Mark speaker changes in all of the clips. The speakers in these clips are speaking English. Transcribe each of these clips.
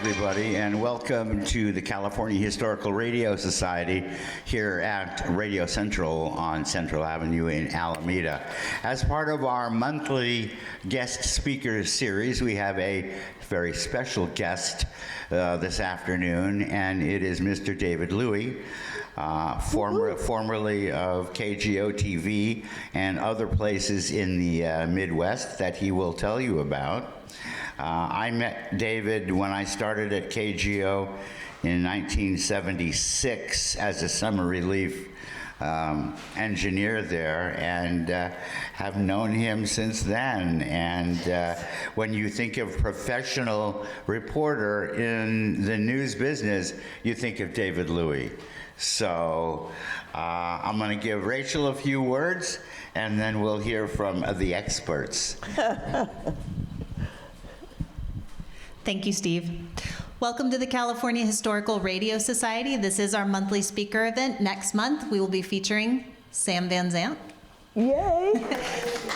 Speaker 1: everybody, and welcome to the California Historical Radio Society here at Radio Central on Central Avenue in Alameda. As part of our monthly guest speakers series, we have a very special guest this afternoon, and it is Mr. David Louie. Formerly of KGO TV and other places in the Midwest that he will tell you about. I met David when I started at KGO in 1976 as a summer relief engineer there, and have known him since then. And when you think of professional reporter in the news business, you think of David Louie. So I'm going to give Rachel a few words, and then we'll hear from the experts.
Speaker 2: Thank you, Steve. Welcome to the California Historical Radio Society. This is our monthly speaker event. Next month, we will be featuring Sam Van Zandt.
Speaker 3: Yay!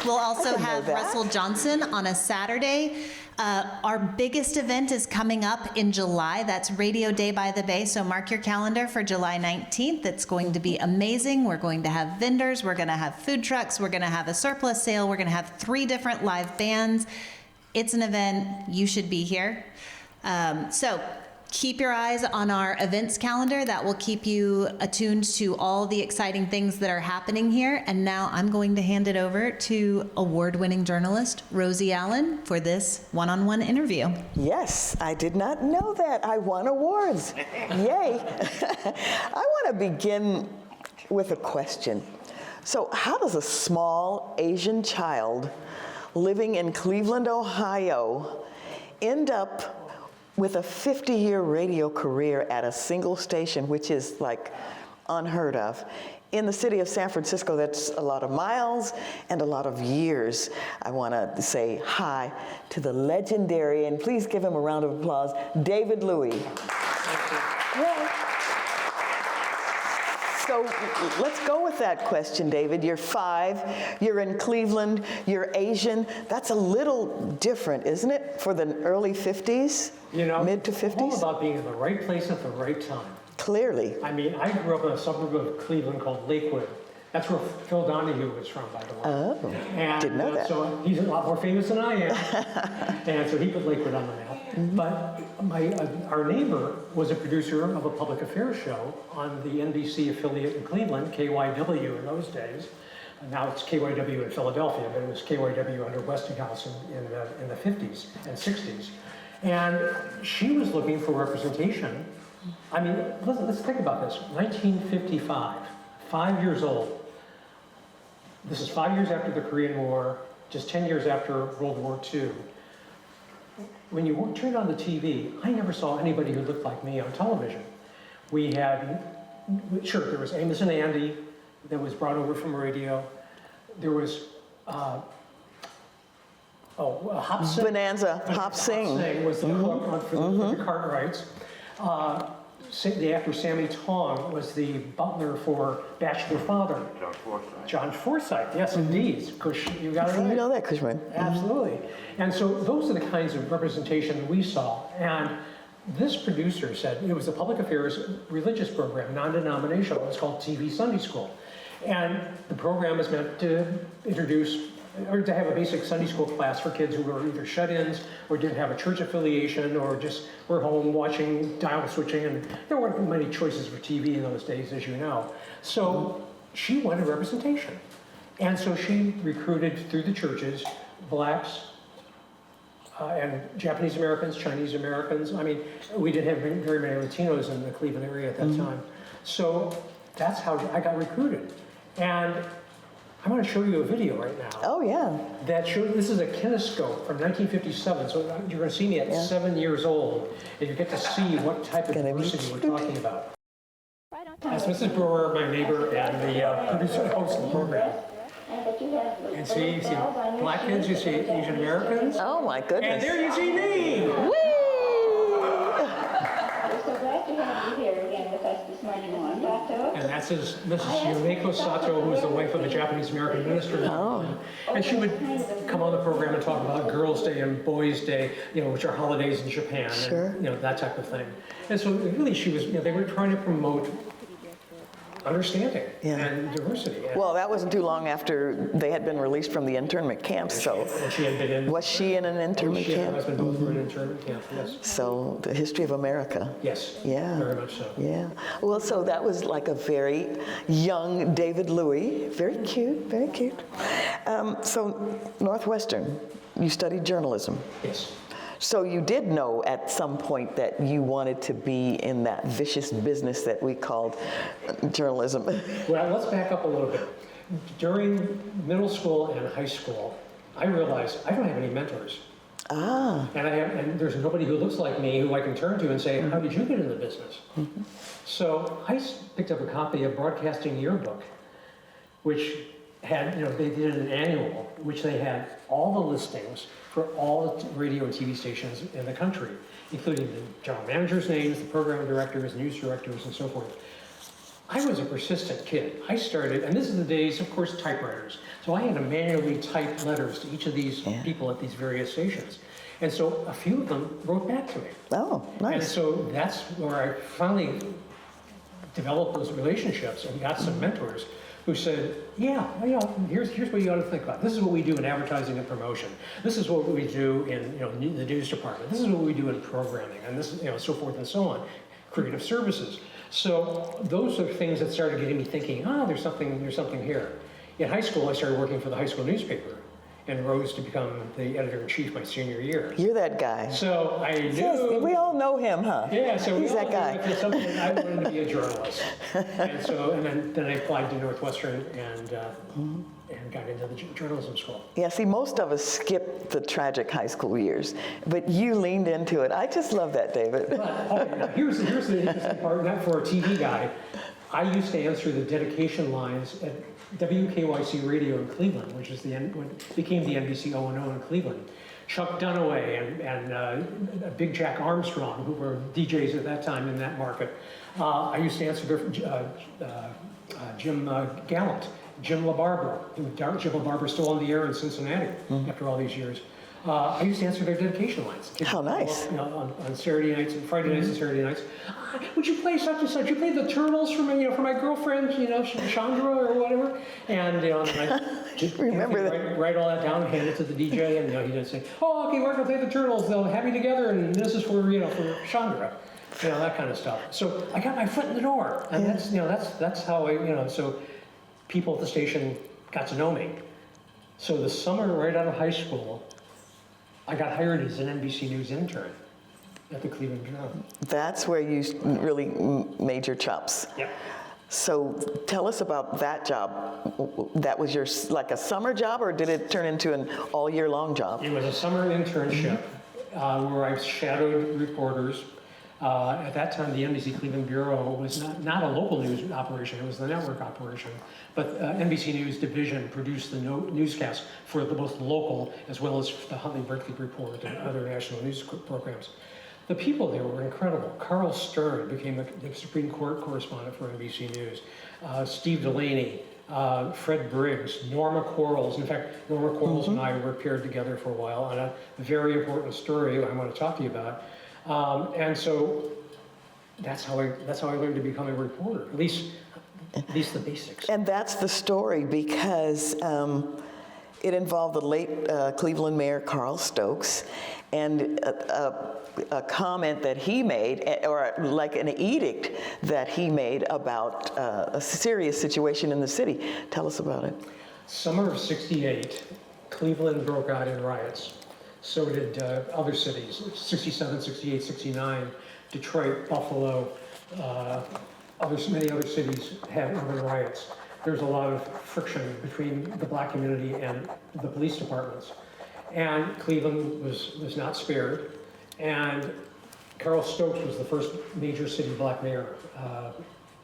Speaker 2: We'll also have Russell Johnson on a Saturday. Our biggest event is coming up in July. That's Radio Day by the Bay, so mark your calendar for July 19th. It's going to be amazing. We're going to have vendors, we're going to have food trucks, we're going to have a surplus sale, we're going to have 3 different live bands. It's an event. You should be here. So keep your eyes on our events calendar. That will keep you attuned to all the exciting things that are happening here. And now I'm going to hand it over to award-winning journalist Rosie Allen for this one-on-one interview.
Speaker 3: Yes, I did not know that. I won awards. Yay. I want to begin with a question. So how does a small Asian child living in Cleveland, Ohio, end up with a 50-year radio career at a single station, which is like unheard of? In the city of San Francisco, that's a lot of miles and a lot of years. I want to say hi to the legendary, and please give him a round of applause, David Louie. Yeah. So let's go with that question, David. You're 5, you're in Cleveland, you're Asian. That's a little different, isn't it, for the early 50s,
Speaker 4: you know,
Speaker 3: mid to 50s?
Speaker 4: It's all about being in the right place at the right time.
Speaker 3: Clearly.
Speaker 4: I mean, I grew up in a suburb of Cleveland called Lakewood. That's where Phil Donahue was from, by the way.
Speaker 3: Oh,
Speaker 4: and,
Speaker 3: didn't know that.
Speaker 4: So he's a lot more famous than I am. And so he put Lakewood on the map. Mm-hmm. But our neighbor was a producer of a public affairs show on the NBC affiliate in Cleveland, KYW in those days. Now it's KYW in Philadelphia, but it was KYW under Westinghouse in the 50s and 60s. And she was looking for representation. I mean, let's think about this. 1955, 5 years old. This is 5 years after the Korean War, just 10 years after World War II. When you turned on the TV, I never saw anybody who looked like me on television. We had, sure, there was Amos and Andy that was brought over from radio. There was, Hop Sing.
Speaker 3: Bonanza, Hop Sing.
Speaker 4: Hop Sing was the hook for the Cartwrights. The actor Sammy Tong was the butler for Bachelor Father.
Speaker 5: John Forsythe.
Speaker 4: John Forsythe, yes, indeed. Kush, you got it right.
Speaker 3: You know that, Cushman.
Speaker 4: Absolutely. And so those are the kinds of representation that we saw. And this producer said it was a public affairs religious program, non-denominational. It was called TV Sunday School. And the program is meant to introduce or to have a basic Sunday school class for kids who were either shut-ins or didn't have a church affiliation or just were home watching dial switching, and there weren't many choices for TV in those days, as you know. So she wanted representation. And so she recruited through the churches blacks and Japanese Americans, Chinese Americans. I mean, we didn't have very many Latinos in the Cleveland area at that time. So that's how I got recruited. And I'm going to show you a video right now.
Speaker 3: Oh, yeah.
Speaker 4: That shows, this is a kinescope from 1957, so you're going to see me at 7 years old, and you get to see what type of diversity we're talking about. That's Mrs. Brewer, my neighbor, and the producer host of the program. And see, you see black kids, you see Asian Americans.
Speaker 3: Oh, my goodness.
Speaker 4: And there you see me!
Speaker 3: Whee!
Speaker 6: We're so glad to have you here again with us this
Speaker 4: And that's Mrs. Yumeko Sato, who was the wife of a Japanese-American minister. And she would come on the program and talk about Girls' Day and Boys' Day, which are holidays in Japan,
Speaker 3: Sure.
Speaker 4: and that type of thing. And so really she was, they were trying to promote understanding and diversity. And
Speaker 3: Well, that wasn't too long after they had been released from the internment camp, so.
Speaker 4: and she had been in.
Speaker 3: Was she in an internment
Speaker 4: She and her
Speaker 3: camp?
Speaker 4: husband both were in internment camp, yes.
Speaker 3: So, the history of America.
Speaker 4: Yes.
Speaker 3: Yeah.
Speaker 4: Very much so.
Speaker 3: Yeah. Well, so that was like a very young David Louie. Very cute, very cute. So, Northwestern, you studied journalism.
Speaker 4: Yes.
Speaker 3: So you did know at some point that you wanted to be in that vicious business that we called journalism.
Speaker 4: Well, let's back up a little bit. During middle school and high school, I realized I don't have any mentors. And there's nobody who looks like me who I can turn to and say, how did you get in the business? So I picked up a copy of Broadcasting Yearbook, which had, they did an annual, which they had all the listings for all the radio and TV stations in the country, including the general managers' names, the program directors, news directors, and so forth. I was a persistent kid. I started, and this is the days, of course, typewriters. So I had to manually type letters to each of these people at these various stations. And so a few of them wrote back to me.
Speaker 3: Oh, nice.
Speaker 4: And so that's where I finally developed those relationships and got some mentors who said, here's what you ought to think about. This is what we do in advertising and promotion. This is what we do in the news department. This is what we do in programming, and this is so forth and so on, creative services. So those are things that started getting me thinking, there's something here. In high school, I started working for the high school newspaper and rose to become the editor-in-chief my senior year.
Speaker 3: You're that guy.
Speaker 4: So I knew.
Speaker 3: Yes, we all know him, huh?
Speaker 4: Yeah, so
Speaker 3: he's that guy.
Speaker 4: At some point I wanted to be a journalist, and then I applied to Northwestern and got into the journalism school.
Speaker 3: Yeah, see, most of us skip the tragic high school years, but you leaned into it. I just love that, David.
Speaker 4: But now here's the interesting part. Not for a TV guy, I used to answer the dedication lines at WKYC Radio in Cleveland, which is what became the NBC O&O in Cleveland. Chuck Dunaway and Big Jack Armstrong, who were DJs at that time in that market. I used to answer Jim Gallant, Jim LaBarbera. Jim LaBarbera still on the air in Cincinnati after all these years. I used to answer their dedication lines. Kids
Speaker 3: How nice.
Speaker 4: On Saturday nights and Friday nights and Saturday nights. Would you play such and such? You play the Turtles for my girlfriend, Chandra or whatever. And I just
Speaker 3: Remember that.
Speaker 4: Write all that down, hand it to the DJ, and he didn't say, okay, we're gonna play the Turtles. They'll have you together, and this is for for Chandra, that kind of stuff. So I got my foot in the door, and that's how so people at the station got to know me. So the summer right out of high school, I got hired as an NBC News intern at the Cleveland Journal.
Speaker 3: That's where you really made your chops.
Speaker 4: Yep.
Speaker 3: So tell us about that job. That was your like a summer job, or did it turn into an all year long job?
Speaker 4: It was a summer internship where I shadowed reporters. At that time, the NBC Cleveland Bureau was not a local news operation, it was the network operation. But NBC News Division produced the newscast for both local as well as the Huntley-Berkeley Report and other national news programs. The people there were incredible. Carl Stern became the Supreme Court correspondent for NBC News. Steve Delaney, Fred Briggs, Norma Quarles. In fact, Norma Quarles and I were paired together for a while on a very important story I want to talk to you about. And so that's how I learned to become a reporter, at least the basics.
Speaker 3: And that's the story because it involved the late Cleveland Mayor Carl Stokes and a comment that he made, or like an edict that he made about a serious situation in the city. Tell us about it.
Speaker 4: Summer of '68, Cleveland broke out in riots. So did other cities, 67, 68, 69, Detroit, Buffalo, many other cities had urban riots. There's a lot of friction between the black community and the police departments. And Cleveland was not spared. And Carl Stokes was the first major city black mayor.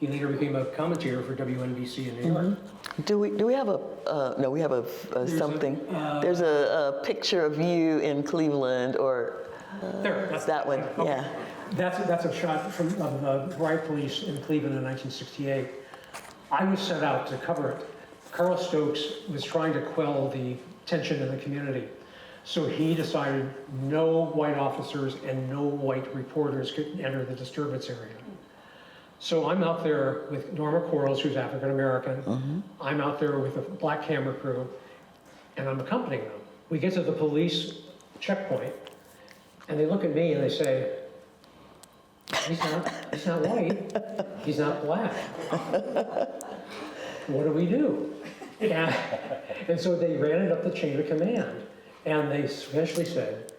Speaker 4: He later became a commentator for WNBC in New York.
Speaker 3: Do we have no, we have something. There's a picture of you in Cleveland, or
Speaker 4: there,
Speaker 3: that one,
Speaker 4: okay.
Speaker 3: yeah.
Speaker 4: That's a shot from the riot police in Cleveland in 1968. I was sent out to cover it. Carl Stokes was trying to quell the tension in the community. So he decided no white officers and no white reporters could enter the disturbance area. So I'm out there with Norma Quarles, who's African American. I'm out there with a black camera crew, and I'm accompanying them. We get to the police checkpoint, and they look at me and they say, he's not white, he's not black. What do we do? And so they ran it up the chain of command, and they eventually said,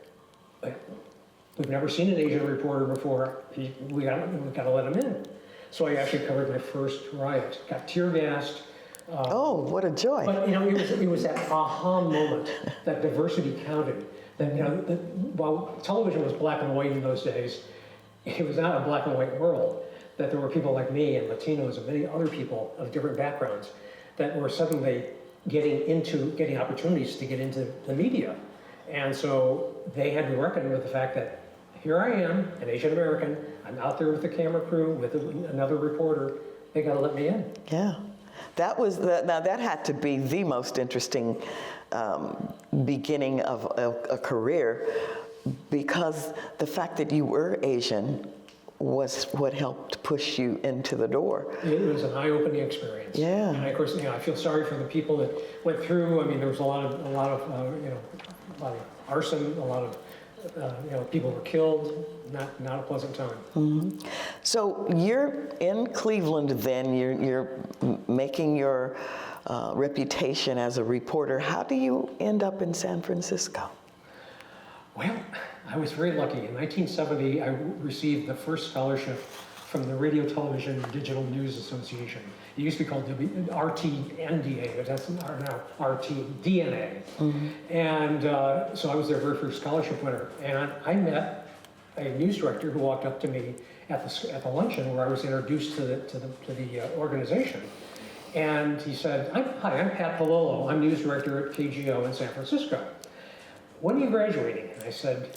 Speaker 4: we've never seen an Asian reporter before, we gotta let him in. So I actually covered my first riot, got tear gassed.
Speaker 3: Oh, what a joy.
Speaker 4: But it was that aha moment that diversity counted. That while television was black and white in those days, it was not a black and white world. That there were people like me and Latinos and many other people of different backgrounds that were suddenly getting opportunities to get into the media. And so they had to reckon with the fact that here I am, an Asian American, I'm out there with the camera crew, with another reporter, they gotta let me in.
Speaker 3: Yeah. Now that had to be the most interesting beginning of a career, because the fact that you were Asian was what helped push you into the door.
Speaker 4: It was an eye-opening experience.
Speaker 3: Yeah.
Speaker 4: And of course, I feel sorry for the people that went through. I mean, there was a lot of arson, a lot of people were killed. Not a pleasant time.
Speaker 3: So you're in Cleveland then, you're making your reputation as a reporter. How do you end up in San Francisco?
Speaker 4: Well, I was very lucky. In 1970, I received the first scholarship from the Radio, Television, Digital News Association. It used to be called RTNDA, but that's now RTDNA. And so I was their very first scholarship winner. And I met a news director who walked up to me at the luncheon where I was introduced to the organization. And he said, hi, I'm Pat Palolo. I'm news director at KGO in San Francisco. When are you graduating? And I said,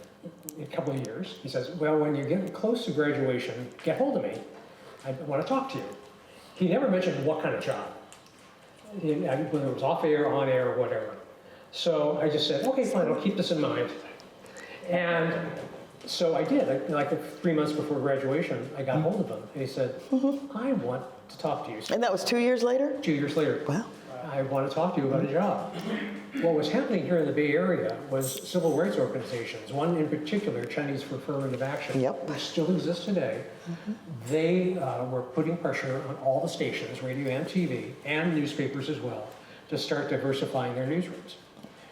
Speaker 4: in a couple of years. He says, well, when you get close to graduation, get hold of me. I want to talk to you. He never mentioned what kind of job, whether it was off air, on air, or whatever. So I just said, okay, fine, I'll keep this in mind. And so I did. Like 3 months before graduation, I got hold of him. And he said, I want to talk to you.
Speaker 3: And that was 2 years later?
Speaker 4: 2 years later.
Speaker 3: Wow.
Speaker 4: I want to talk to you about a job. What was happening here in the Bay Area was civil rights organizations, one in particular, Chinese for Affirmative Action, which still exists today. They were putting pressure on all the stations, radio and TV, and newspapers as well, to start diversifying their newsrooms.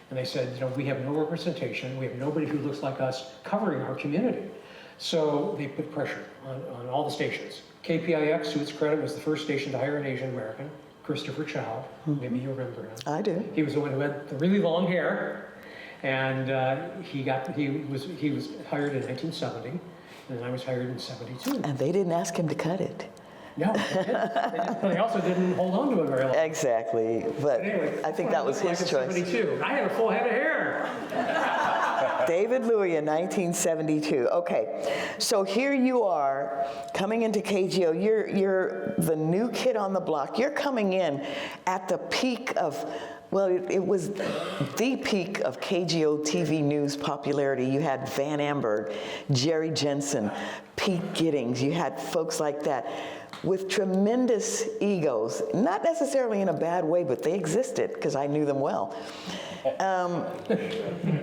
Speaker 4: And they said, we have no representation, we have nobody who looks like us covering our community. So they put pressure on all the stations. KPIX, to its credit, was the first station to hire an Asian American. Christopher Chow, maybe you remember him.
Speaker 3: I do.
Speaker 4: He was the one who had the really long hair, and he was hired in 1970, and I was hired in 72.
Speaker 3: And they didn't ask him to cut it.
Speaker 4: No, they didn't. But they also didn't hold on to it very long.
Speaker 3: Exactly, but
Speaker 4: Anyway,
Speaker 3: I think that was his choice.
Speaker 4: 72. I had a full head of hair.
Speaker 3: David Louie in 1972. Okay, so here you are coming into KGO. You're the new kid on the block. You're coming in at the peak of, well, it was the peak of KGO TV news popularity. You had Van Amburg, Jerry Jensen, Pete Giddings. You had folks like that with tremendous egos, not necessarily in a bad way, but they existed because I knew them well. How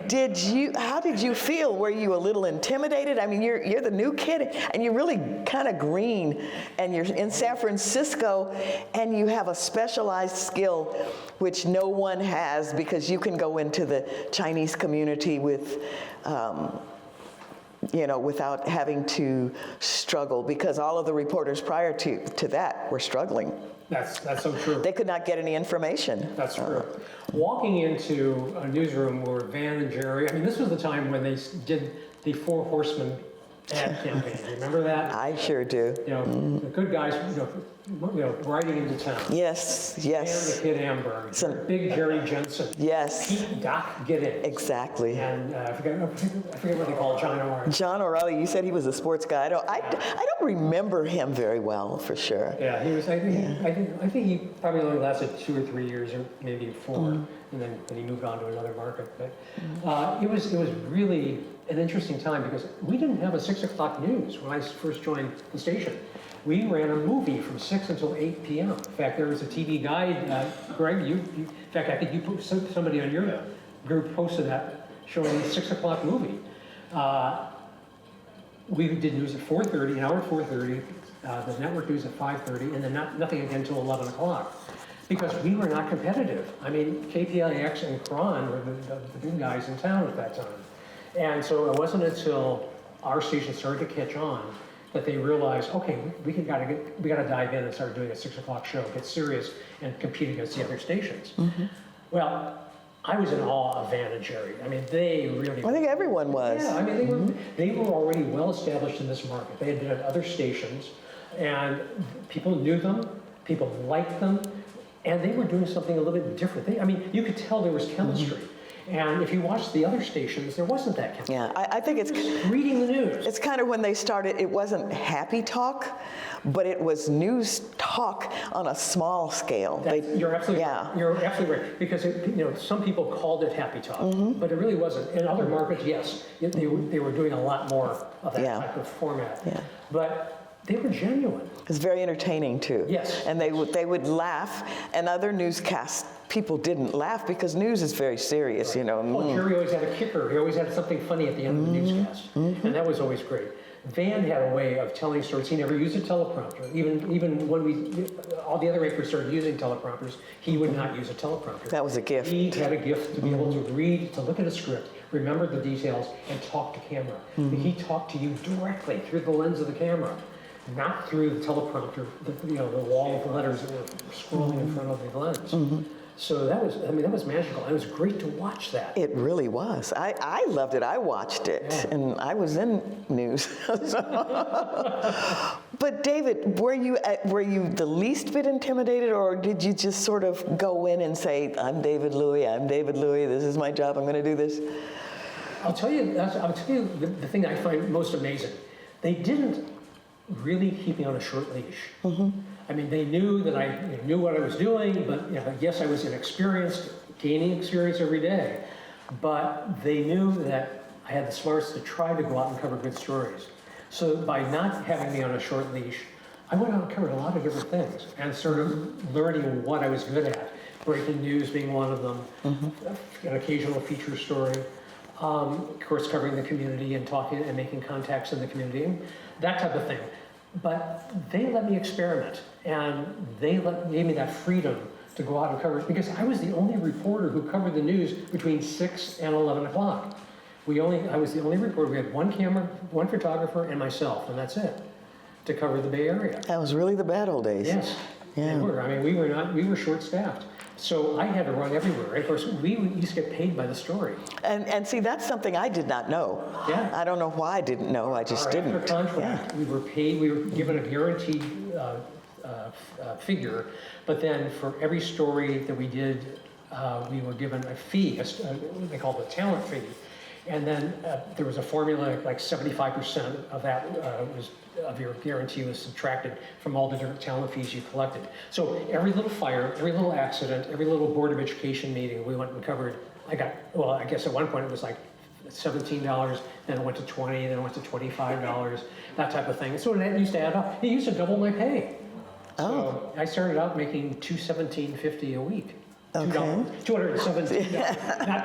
Speaker 3: did you feel? Were you a little intimidated? I mean, you're the new kid, and you're really kind of green, and you're in San Francisco, and you have a specialized skill which no one has, because you can go into the Chinese community with, without having to struggle, because all of the reporters prior to that were struggling.
Speaker 4: That's so true.
Speaker 3: They could not get any information.
Speaker 4: That's true. Walking into a newsroom where Van and Jerry, I mean, this was the time when they did the Four Horsemen ad campaign. Do you remember that?
Speaker 3: I sure do.
Speaker 4: The good guys, riding into town.
Speaker 3: Yes,
Speaker 4: And
Speaker 3: yes,
Speaker 4: the kid Amburg.
Speaker 3: Some-
Speaker 4: Big Jerry Jensen.
Speaker 3: yes,
Speaker 4: Pete Doc Giddings.
Speaker 3: exactly.
Speaker 4: And I forget what they call John O'Reilly.
Speaker 3: John O'Reilly, you said he was a sports guy. I don't remember him very well, for sure.
Speaker 4: Yeah, he was. I think he probably only lasted 2 or 3 years, or maybe 4, and then he moved on to another market. But it was really an interesting time because we didn't have a 6 o'clock news when I first joined the station. We ran a movie from 6 until 8 p.m. In fact, there was a TV guide. Greg, in fact, I think you put somebody on your group posted that showing the 6 o'clock movie. We did news at 4:30, an hour at 4:30. The network news at 5:30, and then nothing again until 11 o'clock. Because we were not competitive. I mean, KPIX and Cron were the big guys in town at that time. And so it wasn't until our station started to catch on that they realized, okay, we gotta dive in and start doing a 6 o'clock show, get serious, and compete against the other stations. Well, I was in awe of Van and Jerry. I mean, they really.
Speaker 3: I think everyone was.
Speaker 4: Yeah, I mean, they were already well established in this market. They had been at other stations, and people knew them, people liked them, and they were doing something a little bit different. I mean, you could tell there was chemistry. And if you watched the other stations, there wasn't that chemistry.
Speaker 3: Yeah, I think it's
Speaker 4: Reading the news.
Speaker 3: It's kind of when they started, it wasn't happy talk, but it was news talk on a small scale.
Speaker 4: You're absolutely
Speaker 3: yeah.
Speaker 4: right. You're absolutely right. Because some people called it happy talk, but it really wasn't. In other markets, yes, they were doing a lot more of that
Speaker 3: Yeah.
Speaker 4: type of format.
Speaker 3: Yeah.
Speaker 4: But they were genuine.
Speaker 3: It was very entertaining too.
Speaker 4: Yes.
Speaker 3: And they would laugh, and other newscasts, people didn't laugh because news is very serious, you know.
Speaker 4: Oh, Jerry always had a kicker. He always had something funny at the end of the newscast, and that was always great. Van had a way of telling stories. He never used a teleprompter. Even when all the other anchors started using teleprompters, he would not use a teleprompter.
Speaker 3: That was a gift.
Speaker 4: He had a gift to be able to read, to look at a script, remember the details, and talk to camera. He talked to you directly through the lens of the camera, not through the teleprompter, the wall of letters that were scrolling in front of the lens. So that was magical. It was great to watch that.
Speaker 3: It really was. I loved it. I watched it, and I was in news. But David, were you the least bit intimidated, or did you just sort of go in and say, "I'm David Louie. This is my job. I'm going to do this"?
Speaker 4: I'll tell you the thing I find most amazing. They didn't really keep me on a short leash. I mean, they knew that I knew what I was doing, but yes, I was inexperienced, gaining experience every day. But they knew that I had the smarts to try to go out and cover good stories. So by not having me on a short leash, I went out and covered a lot of different things and sort of learning what I was good at. Breaking news being one of them, an occasional feature story, of course covering the community and talking and making contacts in the community, that type of thing. But they let me experiment, and they gave me that freedom to go out and cover it, because I was the only reporter who covered the news between 6 and 11 o'clock. I was the only reporter. We had one camera, one photographer, and myself, and that's it, to cover the Bay Area.
Speaker 3: That was really the bad old days.
Speaker 4: Yes,
Speaker 3: Yeah.
Speaker 4: they were. I mean, we were short-staffed. So I had to run everywhere. And of course, we used to get paid by the story.
Speaker 3: And see, that's something I did not know.
Speaker 4: Yeah.
Speaker 3: I don't know why I didn't know. I just didn't.
Speaker 4: After contract, we were paid. We were given a guaranteed figure, but then for every story that we did, we were given a fee. They called it a talent fee. And then there was a formula, like 75% of that of your guarantee was subtracted from all the different talent fees you collected. So every little fire, every little accident, every little Board of Education meeting, we went and covered. I guess at one point it was like $17, then it went to $20, then it went to $25, that type of thing. And so it used to add up. It used to double my pay. So I started out making $217.50 a week.
Speaker 3: Okay.
Speaker 4: $217, not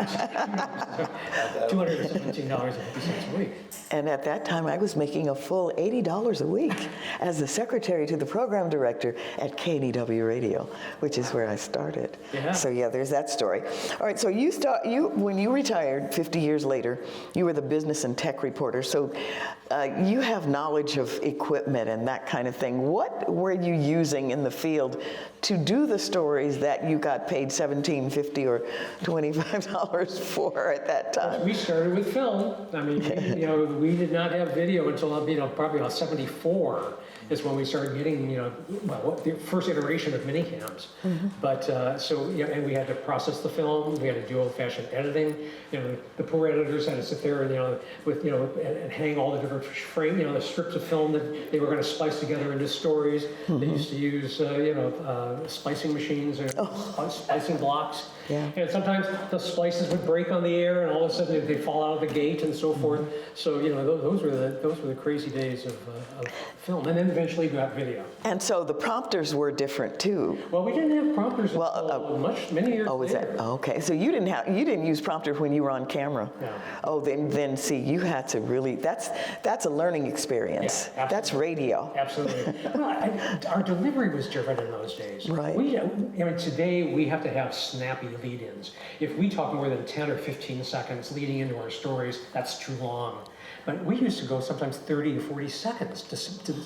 Speaker 4: $217.50 a week.
Speaker 3: And at that time, I was making a full $80 a week as the secretary to the program director at KNEW Radio, which is where I started.
Speaker 4: Yeah.
Speaker 3: So yeah, there's that story. All right, so when you retired 50 years later, you were the business and tech reporter. So you have knowledge of equipment and that kind of thing. What were you using in the field to do the stories that you got paid $17.50 or $25 for at that time?
Speaker 4: We started with film. I mean, we did not have video until probably about '74, is when we started getting, the first iteration of minicams. But, and we had to process the film, we had to do old-fashioned editing. The poor editors had to sit there and, and hang all the different frame, the strips of film that they were going to splice together into stories. They used to use, splicing machines or splicing blocks.
Speaker 3: Yeah.
Speaker 4: And sometimes the splices would break on the air, and all of a sudden they'd fall out of the gate and so forth. So those were the crazy days of film, and then eventually got video.
Speaker 3: And so the prompters were different too.
Speaker 4: Well, we didn't have prompters until many years
Speaker 3: Oh, is
Speaker 4: later.
Speaker 3: that okay? So you didn't use prompters when you were on camera.
Speaker 4: No.
Speaker 3: Oh, then see, you had to really. That's a learning experience.
Speaker 4: Yeah,
Speaker 3: that's radio.
Speaker 4: Absolutely. Well, our delivery was different in those days.
Speaker 3: Right.
Speaker 4: Today we have to have snappy lead-ins. If we talk more than 10 or 15 seconds leading into our stories, that's too long. But we used to go sometimes 30 to 40 seconds to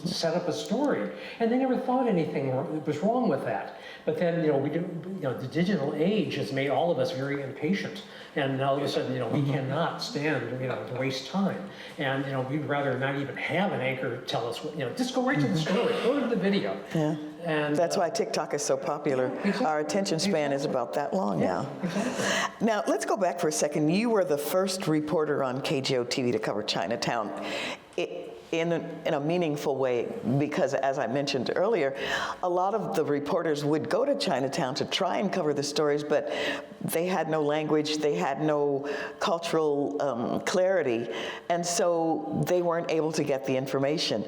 Speaker 4: set up a story, and they never thought anything was wrong with that. But then, the digital age has made all of us very impatient, and all of a sudden, we cannot stand, to waste time, and we'd rather not even have an anchor tell us, just go right to the story, go to the video.
Speaker 3: Yeah.
Speaker 4: And
Speaker 3: That's why TikTok is so popular.
Speaker 4: Exactly.
Speaker 3: Our attention span is about that long now.
Speaker 4: Exactly.
Speaker 3: Now, let's go back for a second. You were the first reporter on KGO TV to cover Chinatown in a meaningful way, because as I mentioned earlier, a lot of the reporters would go to Chinatown to try and cover the stories, but they had no language, they had no cultural clarity, and so they weren't able to get the information.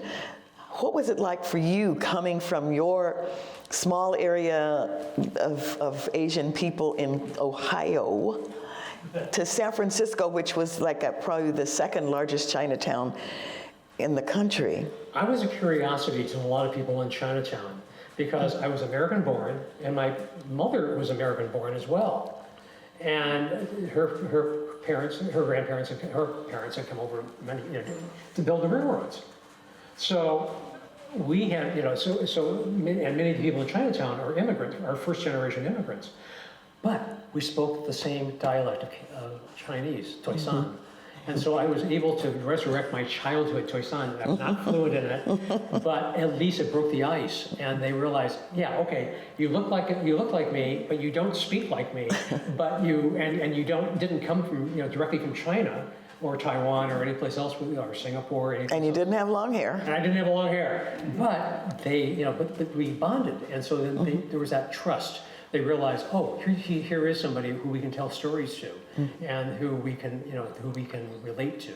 Speaker 3: What was it like for you coming from your small area of Asian people in Ohio to San Francisco, which was probably the second largest Chinatown in the country?
Speaker 4: I was a curiosity to a lot of people in Chinatown because I was American born and my mother was American born as well. And her parents, her grandparents, and her parents had come over to build the railroads. So we had, and many people in Chinatown are immigrants, are first generation immigrants. But we spoke the same dialect of Chinese, Toisan. And so I was able to resurrect my childhood Toisan. I'm not fluent in it, but at least it broke the ice. And they realized, yeah, okay, you look like me, but you don't speak like me. But you didn't come from directly from China or Taiwan or any place else, or Singapore.
Speaker 3: And you didn't have long hair.
Speaker 4: And I didn't have long hair, but they, but we bonded, and so then there was that trust. They realized, oh, here is somebody who we can tell stories to, and who we can relate to,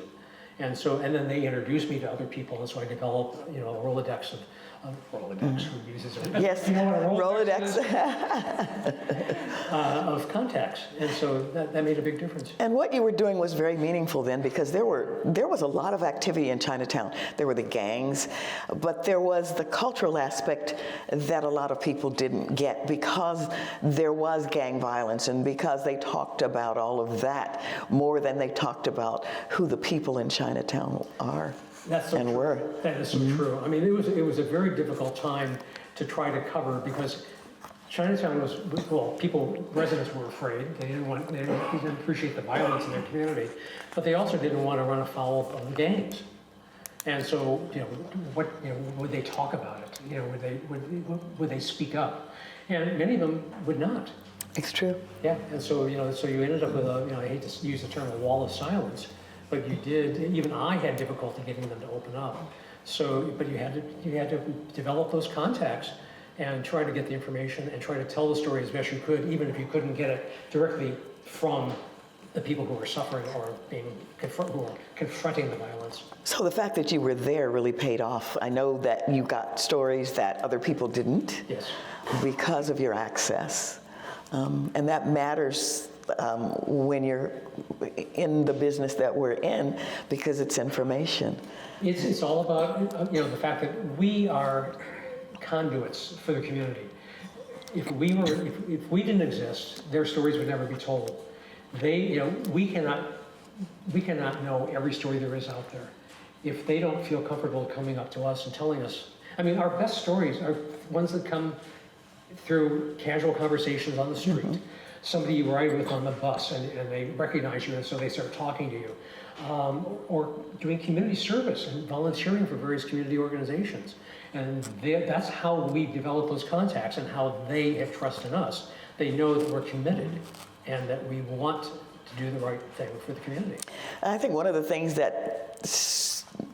Speaker 4: and then they introduced me to other people, and so I developed, a Rolodex of Rolodex, who uses it?
Speaker 3: Yes,
Speaker 4: you know what a Rolodex
Speaker 3: Rolodex.
Speaker 4: is? Of contacts, and so that made a big difference.
Speaker 3: And what you were doing was very meaningful then, because there was a lot of activity in Chinatown. There were the gangs, but there was the cultural aspect that a lot of people didn't get, because there was gang violence and because they talked about all of that more than they talked about who the people in Chinatown are.
Speaker 4: That's so
Speaker 3: and
Speaker 4: true.
Speaker 3: were.
Speaker 4: That is so true. I mean, it was a very difficult time to try to cover, because Chinatown was, residents were afraid. They didn't appreciate the violence in their community, but they also didn't want to run afoul of the gangs. And so, would they talk about it? Would they speak up? And many of them would not.
Speaker 3: It's true.
Speaker 4: Yeah, and so, so you ended up with I hate to use the term a wall of silence, but you did, even I had difficulty getting them to open up. So, but you had to develop those contacts and try to get the information and try to tell the story as best you could, even if you couldn't get it directly from the people who were suffering or who were confronting the violence.
Speaker 3: So the fact that you were there really paid off. I know that you got stories that other people didn't.
Speaker 4: Yes.
Speaker 3: Because of your access. And that matters when you're in the business that we're in, because it's information.
Speaker 4: It's all about the fact that we are conduits for the community. If we didn't exist, their stories would never be told. We cannot know every story there is out there if they don't feel comfortable coming up to us and telling us. I mean, our best stories are ones that come through casual conversations on the street. Mm-hmm. Somebody you ride with on the bus and they recognize you, and so they start talking to you. Or doing community service and volunteering for various community organizations. And that's how we develop those contacts and how they have trust in us. They know that we're committed and that we want to do the right thing for the community.
Speaker 3: I think one of the things that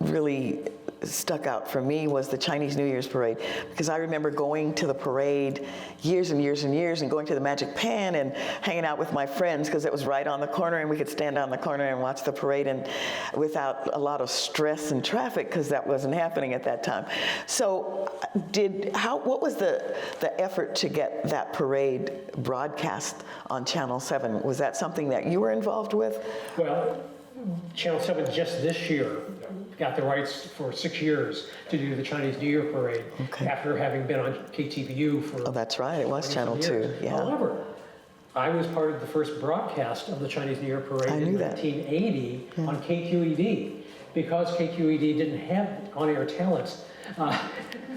Speaker 3: really stuck out for me was the Chinese New Year's parade, because I remember going to the parade years and years and years and going to the Magic Pan and hanging out with my friends because it was right on the corner and we could stand on the corner and watch the parade and without a lot of stress and traffic, because that wasn't happening at that time. So what was the effort to get that parade broadcast on Channel 7? Was that something that you were involved with?
Speaker 4: Well, Channel 7 just this year got the rights for 6 years to do the Chinese New Year parade, after having been on KTVU for.
Speaker 3: Oh, that's right. It was Channel 2. Yeah.
Speaker 4: However, I was part of the first broadcast of the Chinese New Year parade in 1980 on KQED, because KQED didn't have on-air talents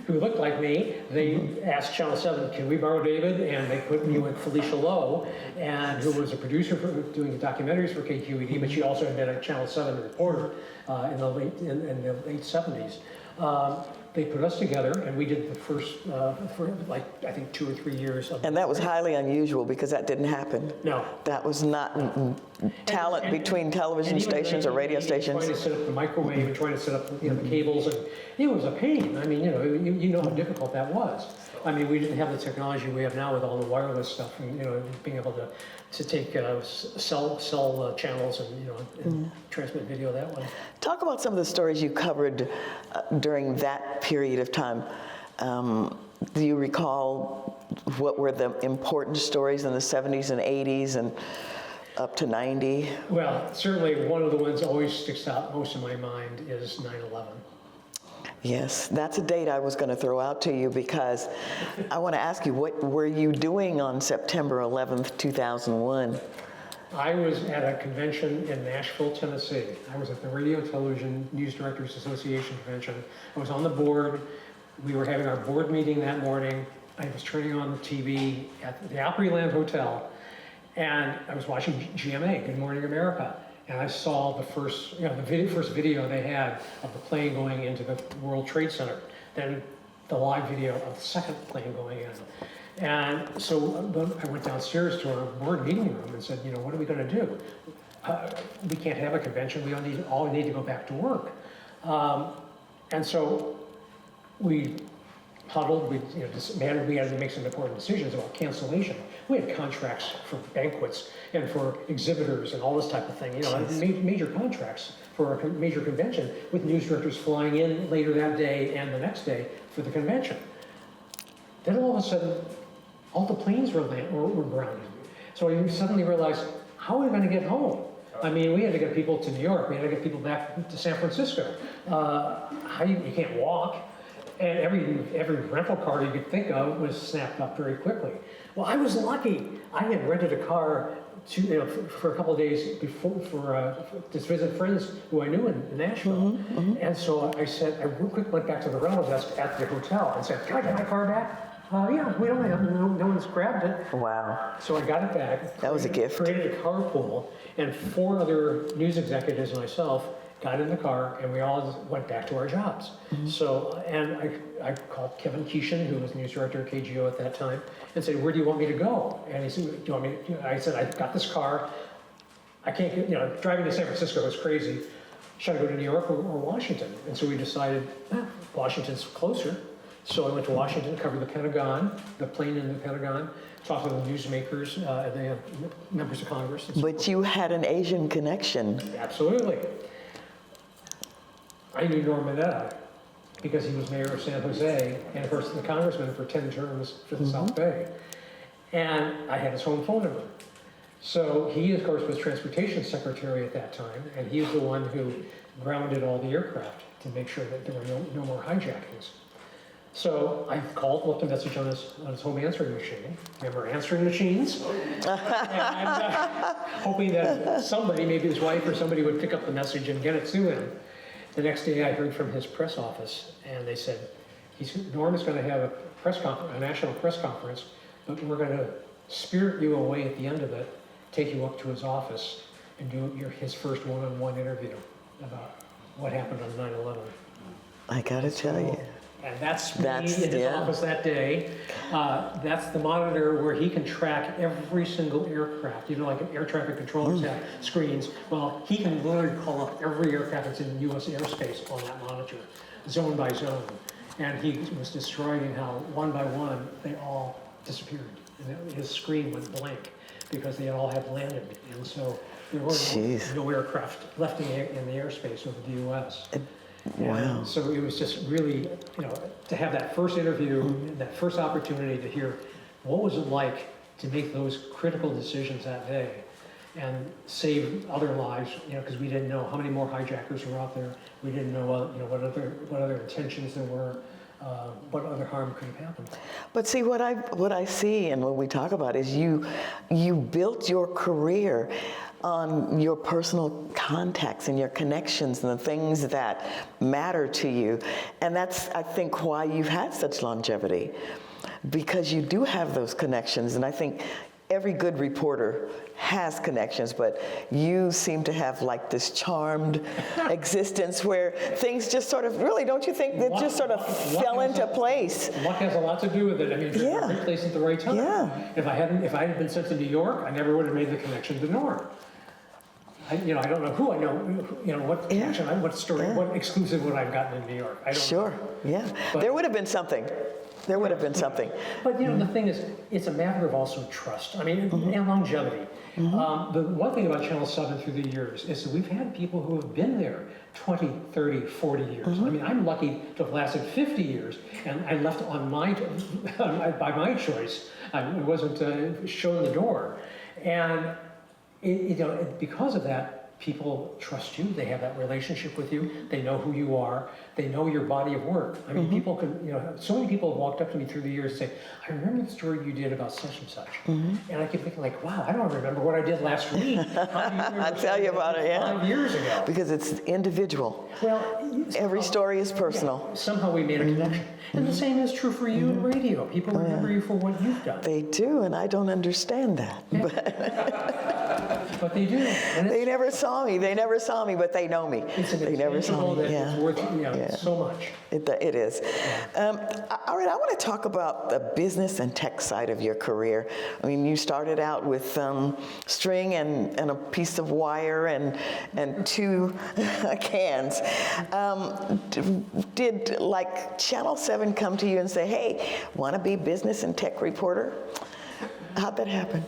Speaker 4: who looked like me. They asked Channel 7, can we borrow David? And they put me with Felicia Lowe, and who was a producer for doing documentaries for KQED, but she also had been a Channel 7 reporter in the late 70s. They put us together, and we did the first, for like, I think 2 or 3 years.
Speaker 3: And that was highly unusual because that didn't happen.
Speaker 4: No.
Speaker 3: That was not talent between television stations or radio stations.
Speaker 4: Trying to set up the microwave and trying to set up the cables, and it was a pain. I mean, you know how difficult that was. I mean, we didn't have the technology we have now with all the wireless stuff, and being able to take cell channels and transmit video that way.
Speaker 3: Talk about some of the stories you covered during that period of time. Do you recall what were the important stories in the 70s and 80s and up to 90?
Speaker 4: Well, certainly one of the ones that always sticks out most in my mind is 9/11.
Speaker 3: Yes, that's a date I was going to throw out to you, because I want to ask you, what were you doing on September 11th, 2001?
Speaker 4: I was at a convention in Nashville, Tennessee. I was at the Radio Television News Directors Association convention. I was on the board. We were having our board meeting that morning. I was turning on the TV at the Opryland Hotel, and I was watching GMA, Good Morning America. And I saw the first, first video they had of the plane going into the World Trade Center. Then the live video of the second plane going in. And so I went downstairs to our board meeting room and said, what are we going to do? We can't have a convention. We all need to go back to work. And so we huddled. We had to make some important decisions about cancellation. We had contracts for banquets and for exhibitors and all this type of thing. Major contracts for a major convention, with news directors flying in later that day and the next day for the convention. Then all of a sudden, all the planes were grounded. So I suddenly realized, how are we going to get home? I mean, we had to get people to New York. We had to get people back to San Francisco. You can't walk. And every rental car you could think of was snapped up very quickly. Well, I was lucky. I had rented a car for a couple of days before to visit friends who I knew in Nashville. And so I said, I real quick went back to the rental desk at the hotel and said, can I get my car back? Yeah, we don't have, no one's grabbed it.
Speaker 3: Wow.
Speaker 4: So I got it back.
Speaker 3: That was a gift.
Speaker 4: Created a carpool, and 4 other news executives and myself got in the car, and we all went back to our jobs. So, and I called Kevin Keeshan, who was news director at KGO at that time, and said, where do you want me to go? And he said, do you want me to, I said, I've got this car. I can't get, driving to San Francisco is crazy. Should I go to New York or Washington? And so we decided, Washington's closer. So I went to Washington, covered the Pentagon, the plane in the Pentagon, talked to the newsmakers, the members of Congress. And so
Speaker 3: But you had an Asian connection.
Speaker 4: Absolutely. I knew Norm Mineta because he was mayor of San Jose and, of course, the congressman for 10 terms for the South Bay. And I had his home phone number. So he, of course, was transportation secretary at that time, and he was the one who grounded all the aircraft to make sure that there were no more hijackings. So I called, left a message on his home answering machine. Remember answering machines? And hoping that somebody, maybe his wife or somebody, would pick up the message and get it to him. The next day I heard from his press office, and they said, Norm is going to have a national press conference, but we're going to spirit you away at the end of it, take you up to his office, and do his first one-on-one interview about what happened on 9/11.
Speaker 3: I gotta tell you.
Speaker 4: And that's me
Speaker 3: That's-
Speaker 4: in his
Speaker 3: yeah.
Speaker 4: office that day. That's the monitor where he can track every single aircraft. You know, like air traffic controllers have screens. Well, he can literally call up every aircraft that's in U.S. airspace on that monitor, zone by zone. And he was describing how one by one they all disappeared. And his screen went blank because they all had landed. And so there were
Speaker 3: Jeez.
Speaker 4: no aircraft left in the airspace of the U.S.
Speaker 3: Wow.
Speaker 4: And so it was just really, you know, to have that first interview, that first opportunity to hear what was it like to make those critical decisions that day and save other lives, you know, because we didn't know how many more hijackers were out there. We didn't know, you know, what other intentions there were, what other harm could have happened.
Speaker 3: But see, what I see and what we talk about is you built your career on your personal contacts and your connections and the things that matter to you. And that's, I think, why you've had such longevity, because you do have those connections. And I think every good reporter has connections, but you seem to have like this charmed existence where things just sort of, really, don't you think, that just sort of fell into place?
Speaker 4: Luck has a lot to do with it. I mean, you're
Speaker 3: Yeah.
Speaker 4: in the right place at the right time.
Speaker 3: Yeah.
Speaker 4: If I had been sent to New York, I never would have made the connection to Norm. I don't know who I know, you know, what connection, what story, what exclusive would I have gotten in New York. I don't
Speaker 3: Sure,
Speaker 4: know.
Speaker 3: yeah.
Speaker 4: But-
Speaker 3: There would have been something. There would have been something.
Speaker 4: But you know, the thing is, it's a matter of also trust. I mean, and longevity. The one thing about Channel 7 through the years is that we've had people who have been there 20, 30, 40 years. I mean, I'm lucky to have lasted 50 years, and I left on by my choice. I wasn't shown the door. And because of that, people trust you. They have that relationship with you. They know who you are. They know your body of work. I mean, people can, so many people have walked up to me through the years and say, I remember the story you did about such and such. And I keep thinking like, wow, I don't remember what I did last week.
Speaker 3: I'll tell you about it, yeah.
Speaker 4: 5 years ago.
Speaker 3: Because it's individual.
Speaker 4: Well,
Speaker 3: Every story is personal.
Speaker 4: somehow we made a connection. And the same is true for you in radio. People remember you for what you've done.
Speaker 3: They do, and I don't understand that.
Speaker 4: But they do. And
Speaker 3: They never saw me. They never saw me, but they know me.
Speaker 4: it's an
Speaker 3: They never saw
Speaker 4: intangible
Speaker 3: me.
Speaker 4: that
Speaker 3: Yeah.
Speaker 4: is worth so much.
Speaker 3: It is. All right, I want to talk about the business and tech side of your career. I mean, you started out with string and a piece of wire and 2 cans. Did like Channel 7 come to you and say, hey, want to be business and tech reporter? How'd that happen?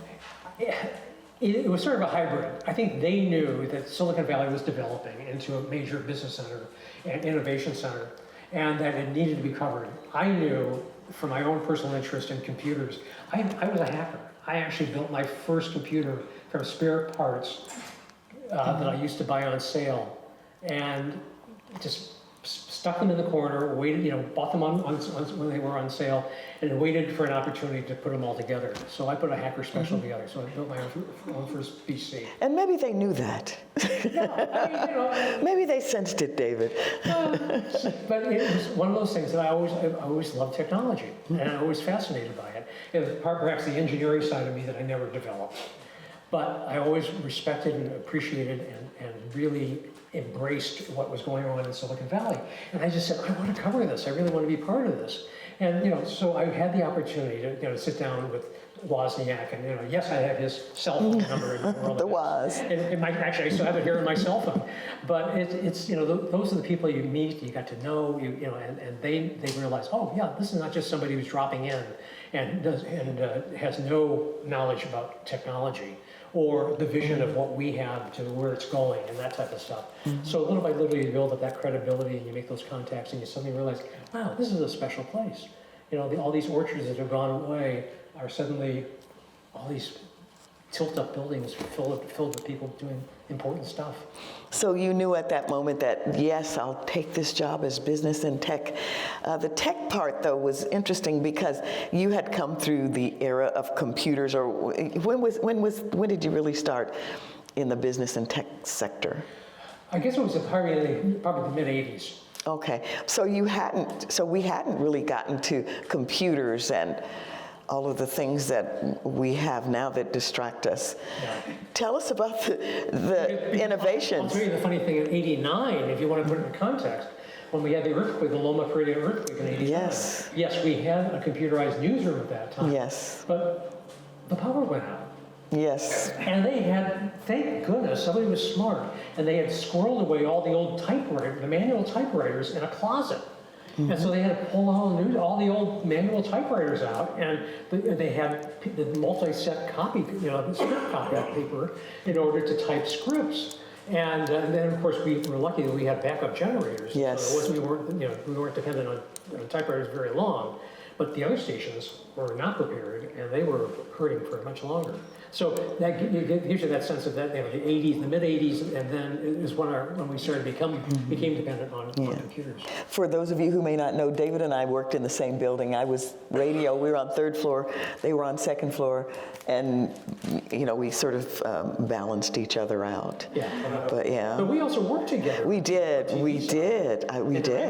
Speaker 4: It was sort of a hybrid. I think they knew that Silicon Valley was developing into a major business center and innovation center, and that it needed to be covered. I knew, from my own personal interest in computers, I was a hacker. I actually built my first computer from spare parts that I used to buy on sale, and just stuck them in the corner, waited, bought them on when they were on sale, and waited for an opportunity to put them all together. So I put a hacker special together. So I built my own first PC.
Speaker 3: And maybe they knew that. Maybe they sensed it, David.
Speaker 4: But it was one of those things that I always loved technology, and I was fascinated by it. It was perhaps the engineering side of me that I never developed. But I always respected and appreciated and really embraced what was going on in Silicon Valley. And I just said, I want to cover this. I really want to be part of this. And, so I had the opportunity to sit down with Wozniak, and, yes, I have his cell phone number in the world.
Speaker 3: The Woz.
Speaker 4: Actually, I still have it here in my cell phone. But it's those are the people you meet, you got to know, and they realize, oh, yeah, this is not just somebody who's dropping in and has no knowledge about technology or the vision of what we have to where it's going and that type of stuff. So little by little you build up that credibility and you make those contacts and you suddenly realize, wow, this is a special place. All these orchards that have gone away are suddenly all these tilt-up buildings filled with people doing important stuff.
Speaker 3: So you knew at that moment that, yes, I'll take this job as business and tech. The tech part, though, was interesting because you had come through the era of computers, or when did you really start in the business and tech sector?
Speaker 4: I guess it was probably the mid-'80s.
Speaker 3: Okay, so we hadn't really gotten to computers and all of the things that we have now that distract us.
Speaker 4: Yeah.
Speaker 3: Tell us about the innovations.
Speaker 4: I'll tell you the funny thing, in '89, if you want to put it in context, when we had the earthquake, the Loma Prieta earthquake in '89.
Speaker 3: Yes.
Speaker 4: Yes, we had a computerized newsroom at that time.
Speaker 3: Yes.
Speaker 4: But the power went out.
Speaker 3: Yes.
Speaker 4: And they had, thank goodness, somebody was smart, and they had squirreled away all the old typewriters, the manual typewriters, in a closet. And so they had to pull all the old manual typewriters out, and they had the multi-set copy, the script copy paper in order to type scripts. And then, of course, we were lucky that we had backup generators.
Speaker 3: Yes.
Speaker 4: So we weren't dependent on typewriters very long. But the other stations were not prepared, and they were hurting for much longer. So that gives you that sense of that, the 80s, the mid 80s, and then is when we started became dependent on computers.
Speaker 3: For those of you who may not know, David and I worked in the same building. I was radio. We were on 3rd floor. They were on 2nd floor, and we sort of balanced each other out.
Speaker 4: Yeah.
Speaker 3: But yeah.
Speaker 4: But we also worked together.
Speaker 3: We did. We did. I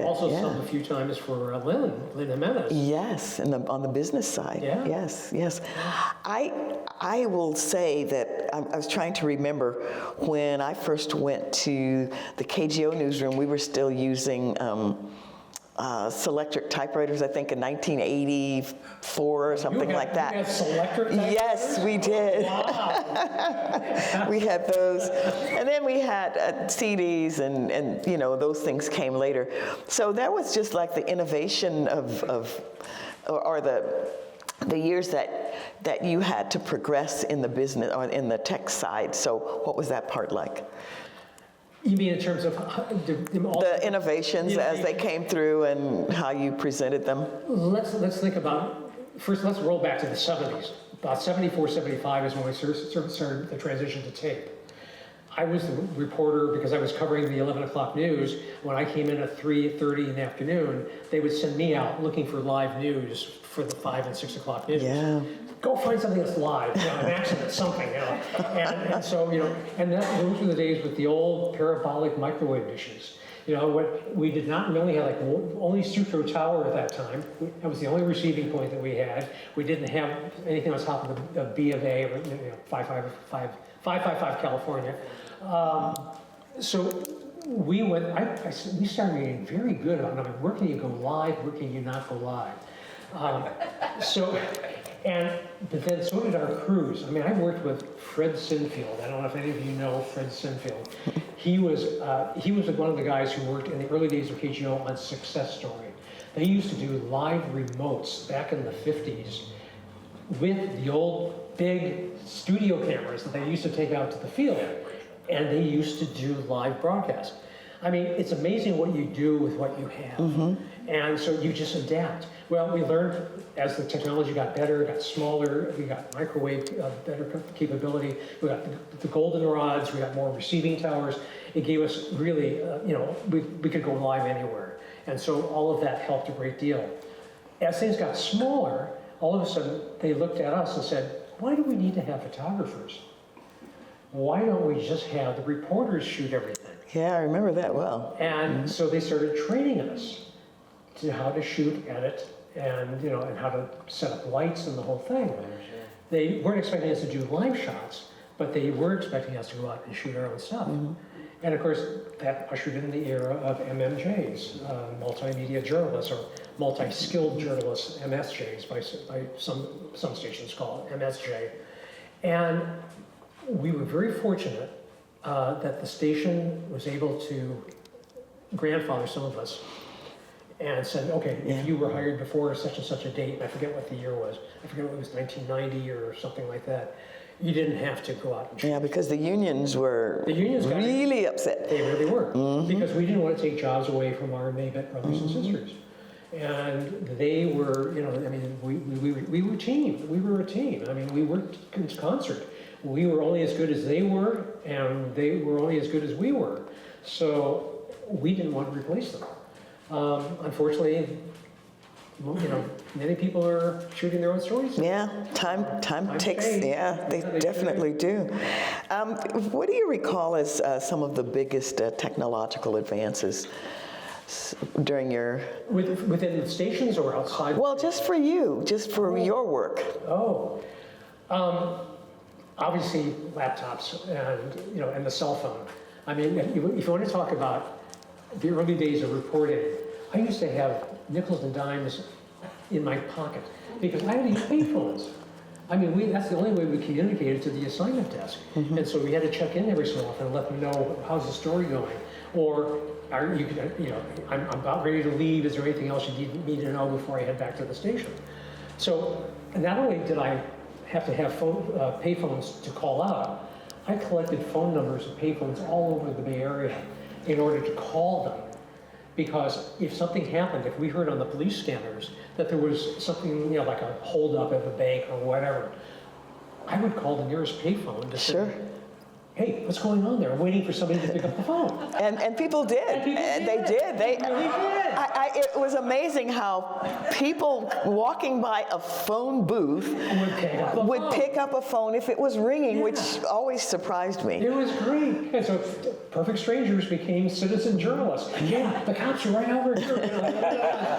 Speaker 4: also
Speaker 3: yeah.
Speaker 4: subbed a few times for Lynn Jimenez.
Speaker 3: Yes, on the business side.
Speaker 4: Yeah.
Speaker 3: Yes. I will say that I was trying to remember when I first went to the KGO newsroom. We were still using Selectric typewriters, I think in 1984 or something like that.
Speaker 4: You had Selectric typewriters?
Speaker 3: Yes, we did.
Speaker 4: Wow.
Speaker 3: We had those, and then we had CDs, and those things came later. So that was just like the innovation or the years that you had to progress in the business or in the tech side. So what was that part like?
Speaker 4: You mean in terms of
Speaker 3: The innovations as they came through and how you presented them?
Speaker 4: Let's think about, first let's roll back to the 70s. About 74, 75 is when we started the transition to tape. I was the reporter because I was covering the 11 o'clock news. When I came in at 3:30 in the afternoon, they would send me out looking for live news for the 5 and 6 o'clock news.
Speaker 3: Yeah.
Speaker 4: Go find something that's live, an accident, something, And so, those were the days with the old parabolic microwave dishes. What we did not know, we had only Sutro Tower at that time. That was the only receiving point that we had. We didn't have anything on top of the B of A, or 555 California. So we started getting very good on where can you go live, where can you not go live. But then so did our crews. I mean, I worked with Fred Sinfield. I don't know if any of you know Fred Sinfield. He was one of the guys who worked in the early days of KGO on Success Story. They used to do live remotes back in the 50s with the old big studio cameras that they used to take out to the field. And they used to do live broadcasts. I mean, it's amazing what you do with what you have. Mm-hmm. And so you just adapt. Well, we learned as the technology got better, got smaller, we got microwave better capability, we got the goldenrods, we got more receiving towers. It gave us really, we could go live anywhere. And so all of that helped a great deal. As things got smaller, all of a sudden they looked at us and said, why do we need to have photographers? Why don't we just have the reporters shoot everything?
Speaker 3: Yeah, I remember that well.
Speaker 4: And so they started training us to how to shoot, edit, and how to set up lights and the whole thing. They weren't expecting us to do live shots, but they were expecting us to go out and shoot our own stuff. Mm-hmm. And of course, that ushered in the era of MMJs, multimedia journalists, or multi-skilled journalists, MSJs, by some stations call it MSJ. And we were very fortunate that the station was able to grandfather some of us and said, okay, if you were hired before such and such a date, and I forget what the year was, I forget what it was, 1990 or something like that, you didn't have to go out and shoot.
Speaker 3: Yeah, because the unions were really upset.
Speaker 4: They really were, because we didn't want to take jobs away from our Maybet brothers and sisters. And they were, we were a team. We were a team. I mean, we worked in concert. We were only as good as they were, and they were only as good as we were. So we didn't want to replace them. Unfortunately, many people are shooting their own stories.
Speaker 3: Yeah, time ticks.
Speaker 4: fades.
Speaker 3: Yeah, they definitely do. What do you recall as some of the biggest technological advances during your...
Speaker 4: Within the stations or outside?
Speaker 3: Well, just for you, just for your work.
Speaker 4: Obviously laptops and the cell phone. I mean, if you want to talk about the early days of reporting, I used to have nickels and dimes in my pocket because I had to use payphones. I mean, that's the only way we communicated to the assignment desk. And so we had to check in every so often and let them know, how's the story going? Or, I'm about ready to leave. Is there anything else you need me to know before I head back to the station? So not only did I have to have payphones to call out, I collected phone numbers of payphones all over the Bay Area in order to call them. Because if something happened, if we heard on the police scanners that there was something, like a holdup at the bank or whatever, I would call the nearest payphone to say, hey, what's going on there? I'm waiting for somebody to pick up the phone.
Speaker 3: And people did. And they did. They really did. It was amazing how people walking by a phone booth would pick up a phone if it was ringing, which always surprised me.
Speaker 4: It was great. And so perfect strangers became citizen journalists. Yeah, the cops are right over here.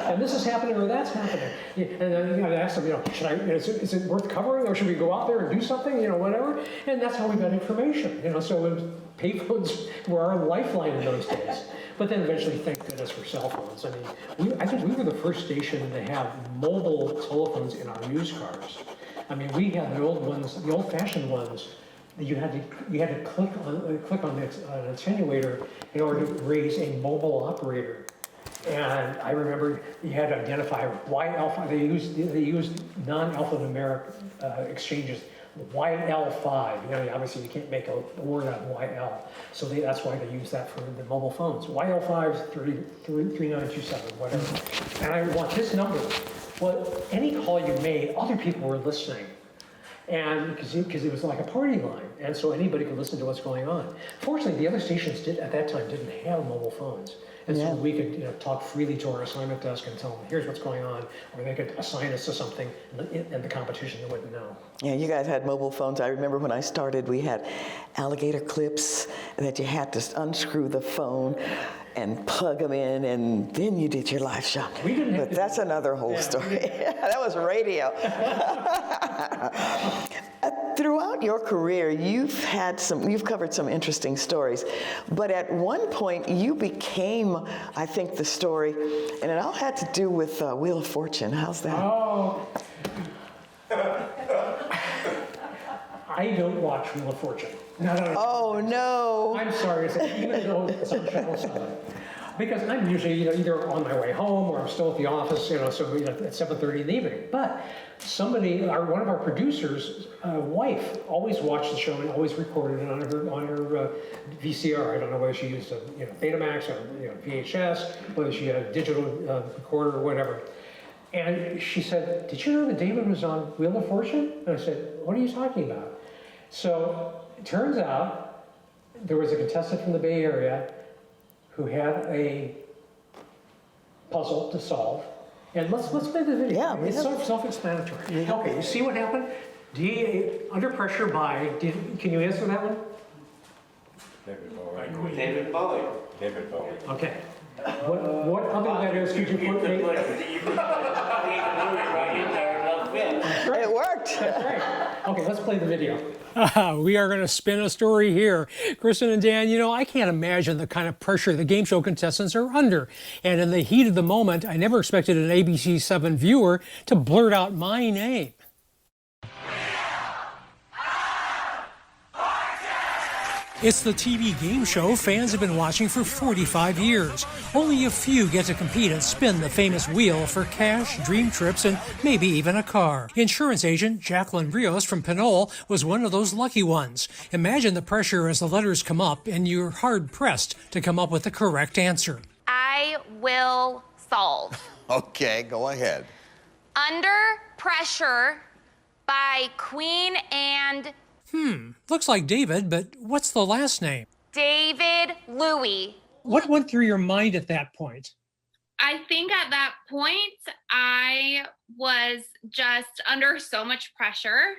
Speaker 4: And this is happening or that's happening. And I asked them, is it worth covering or should we go out there and do something, whatever? And that's how we got information. So payphones were our lifeline in those days. But then eventually, thank goodness for cell phones. I mean, I think we were the first station to have mobile telephones in our news cars. I mean, we had the old ones, the old-fashioned ones. That you had to click on an attenuator in order to raise a mobile operator. And I remember you had to identify Y alpha. They used non-alphanumeric exchanges. YL5, obviously you can't make a word out of YL, so that's why they use that for the mobile phones. YL5 3927, whatever. And I want this number. Well, any call you made, other people were listening. And because it was like a party line, and so anybody could listen to what's going on. Fortunately, the other stations at that time didn't have mobile phones. And so we could talk freely to our assignment desk and tell them, here's what's going on, or they could assign us to something, and the competition wouldn't know.
Speaker 3: Yeah, you guys had mobile phones. I remember when I started, we had alligator clips that you had to unscrew the phone and plug them in, and then you did your live shot. But that's another whole story. That was radio. Throughout your career, you've covered some interesting stories, but at one point you became, I think, the story, and it all had to do with Wheel of Fortune. How's that?
Speaker 4: Oh. I don't watch Wheel of Fortune. No.
Speaker 3: Oh, no.
Speaker 4: I'm sorry, even though it's on Channel 7. Because I'm usually either on my way home or I'm still at the office, so at 7:30 in the evening. But one of our producers' wife always watched the show and always recorded it on her VCR. I don't know whether she used a Betamax or VHS, whether she had a digital recorder or whatever. And she said, "Did you know that David was on Wheel of Fortune?" And I said, "What are you talking about?" So it turns out there was a contestant from the Bay Area who had a puzzle to solve. And let's play the video.
Speaker 3: Yeah,
Speaker 4: it's self-explanatory. Okay, you see what happened? Under pressure by, can you answer that one?
Speaker 5: David Bowie.
Speaker 4: Okay. What other letters could you put?
Speaker 3: It worked.
Speaker 4: That's right. Okay, let's play the video.
Speaker 6: We are going to spin a story here. Kristen and Dan, I can't imagine the kind of pressure the game show contestants are under. And in the heat of the moment, I never expected an ABC 7 viewer to blurt out my name. It's the TV game show fans have been watching for 45 years. Only a few get to compete and spin the famous wheel for cash, dream trips, and maybe even a car. Insurance agent Jacqueline Rios from Pinole was one of those lucky ones. Imagine the pressure as the letters come up and you're hard-pressed to come up with the correct answer.
Speaker 7: I will solve.
Speaker 8: Okay, go ahead.
Speaker 7: Under Pressure by Queen and...
Speaker 6: Looks like David, but what's the last name?
Speaker 7: David Louie.
Speaker 6: What went through your mind at that point?
Speaker 9: I think at that point, I was just under so much pressure.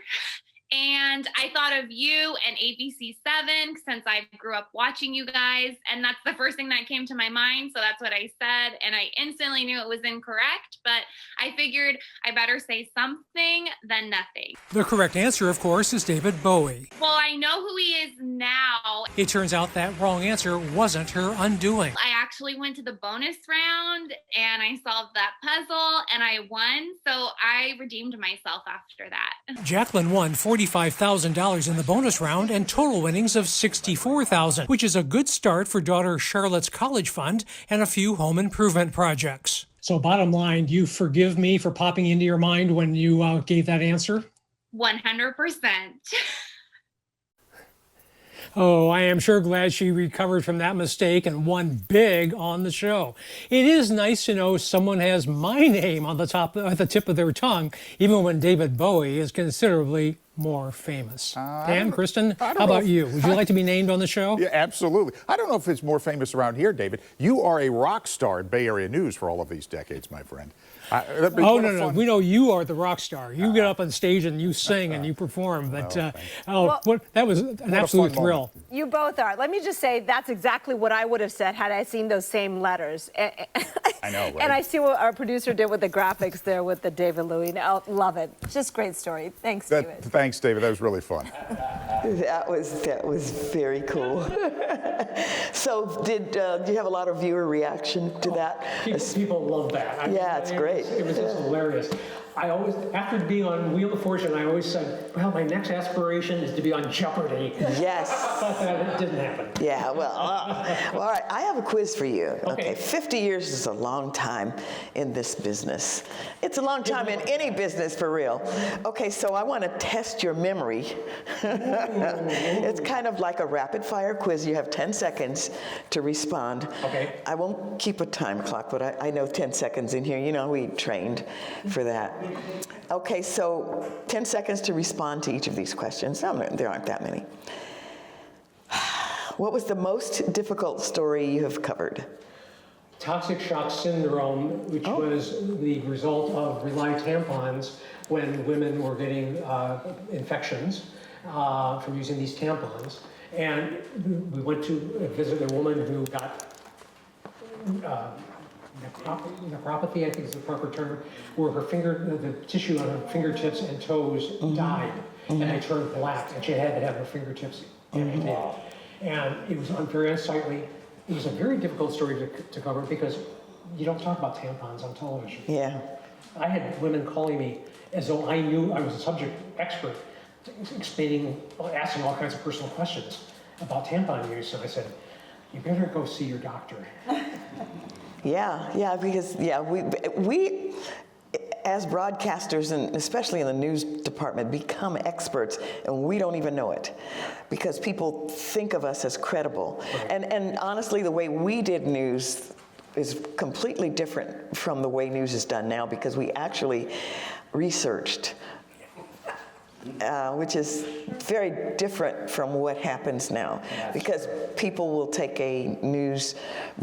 Speaker 9: And I thought of you and ABC7 since I grew up watching you guys. And that's the first thing that came to my mind. So that's what I said. And I instantly knew it was incorrect, but I figured I better say something than nothing.
Speaker 6: The correct answer, of course, is David Bowie.
Speaker 9: Well, I know who he is now.
Speaker 6: It turns out that wrong answer wasn't her undoing.
Speaker 9: I actually went to the bonus round and I solved that puzzle and I won. So I redeemed myself after that.
Speaker 6: Jacqueline won $45,000 in the bonus round and total winnings of $64,000, which is a good start for daughter Charlotte's college fund and a few home improvement projects. So bottom line, do you forgive me for popping into your mind when you gave that answer?
Speaker 9: 100%.
Speaker 6: Oh, I am sure glad she recovered from that mistake and won big on the show. It is nice to know someone has my name on at the tip of their tongue, even when David Bowie is considerably more famous. Dan, Kristen, how about you? Would you like to be named on the show?
Speaker 10: Yeah, absolutely. I don't know if it's more famous around here, David. You are a rock star in Bay Area news for all of these decades, my friend.
Speaker 6: Oh, no. We know you are the rock star. You get up on stage and you sing and you perform. But that was an absolute thrill.
Speaker 11: You both are. Let me just say that's exactly what I would have said had I seen those same letters.
Speaker 10: I know, right?
Speaker 11: And I see what our producer did with the graphics there with the David Louie. Oh, love it. Just great story. Thanks, David.
Speaker 10: Thanks, David. That was really fun.
Speaker 3: That was very cool. So do you have a lot of viewer reaction to that?
Speaker 4: People love that.
Speaker 3: Yeah, it's great.
Speaker 4: It was just hilarious. I always, after being on Wheel of Fortune, I always said, well, my next aspiration is to be on Jeopardy.
Speaker 3: Yes.
Speaker 4: But it didn't happen.
Speaker 3: Yeah, well, all right, I have a quiz for you.
Speaker 4: Okay.
Speaker 3: 50 years is a long time in this business. It's a long time in any business, for real. Okay, so I want to test your memory. It's kind of like a rapid fire quiz. You have 10 seconds to respond.
Speaker 4: Okay.
Speaker 3: I won't keep a time clock, but I know 10 seconds in here. You know, we trained for that. Okay, so 10 seconds to respond to each of these questions. There aren't that many. What was the most difficult story you have covered?
Speaker 4: Toxic shock syndrome, which was the result of Rely tampons when women were getting infections from using these tampons. And we went to visit a woman who got nephropathy, I think is the proper term, where the tissue on her fingertips and toes died, and they turned black, and she had to have her fingertips amputated. And it was very unsightly. It was a very difficult story to cover because you don't talk about tampons on television.
Speaker 3: Yeah.
Speaker 4: I had women calling me as though I knew I was a subject expert, explaining, asking all kinds of personal questions about tampon use, and I said, you better go see your doctor.
Speaker 3: Yeah, because we as broadcasters, and especially in the news department, become experts, and we don't even know it, because people think of us as credible. Right. And honestly, the way we did news is completely different from the way news is done now, because we actually researched. Which is very different from what happens now, because people will take a news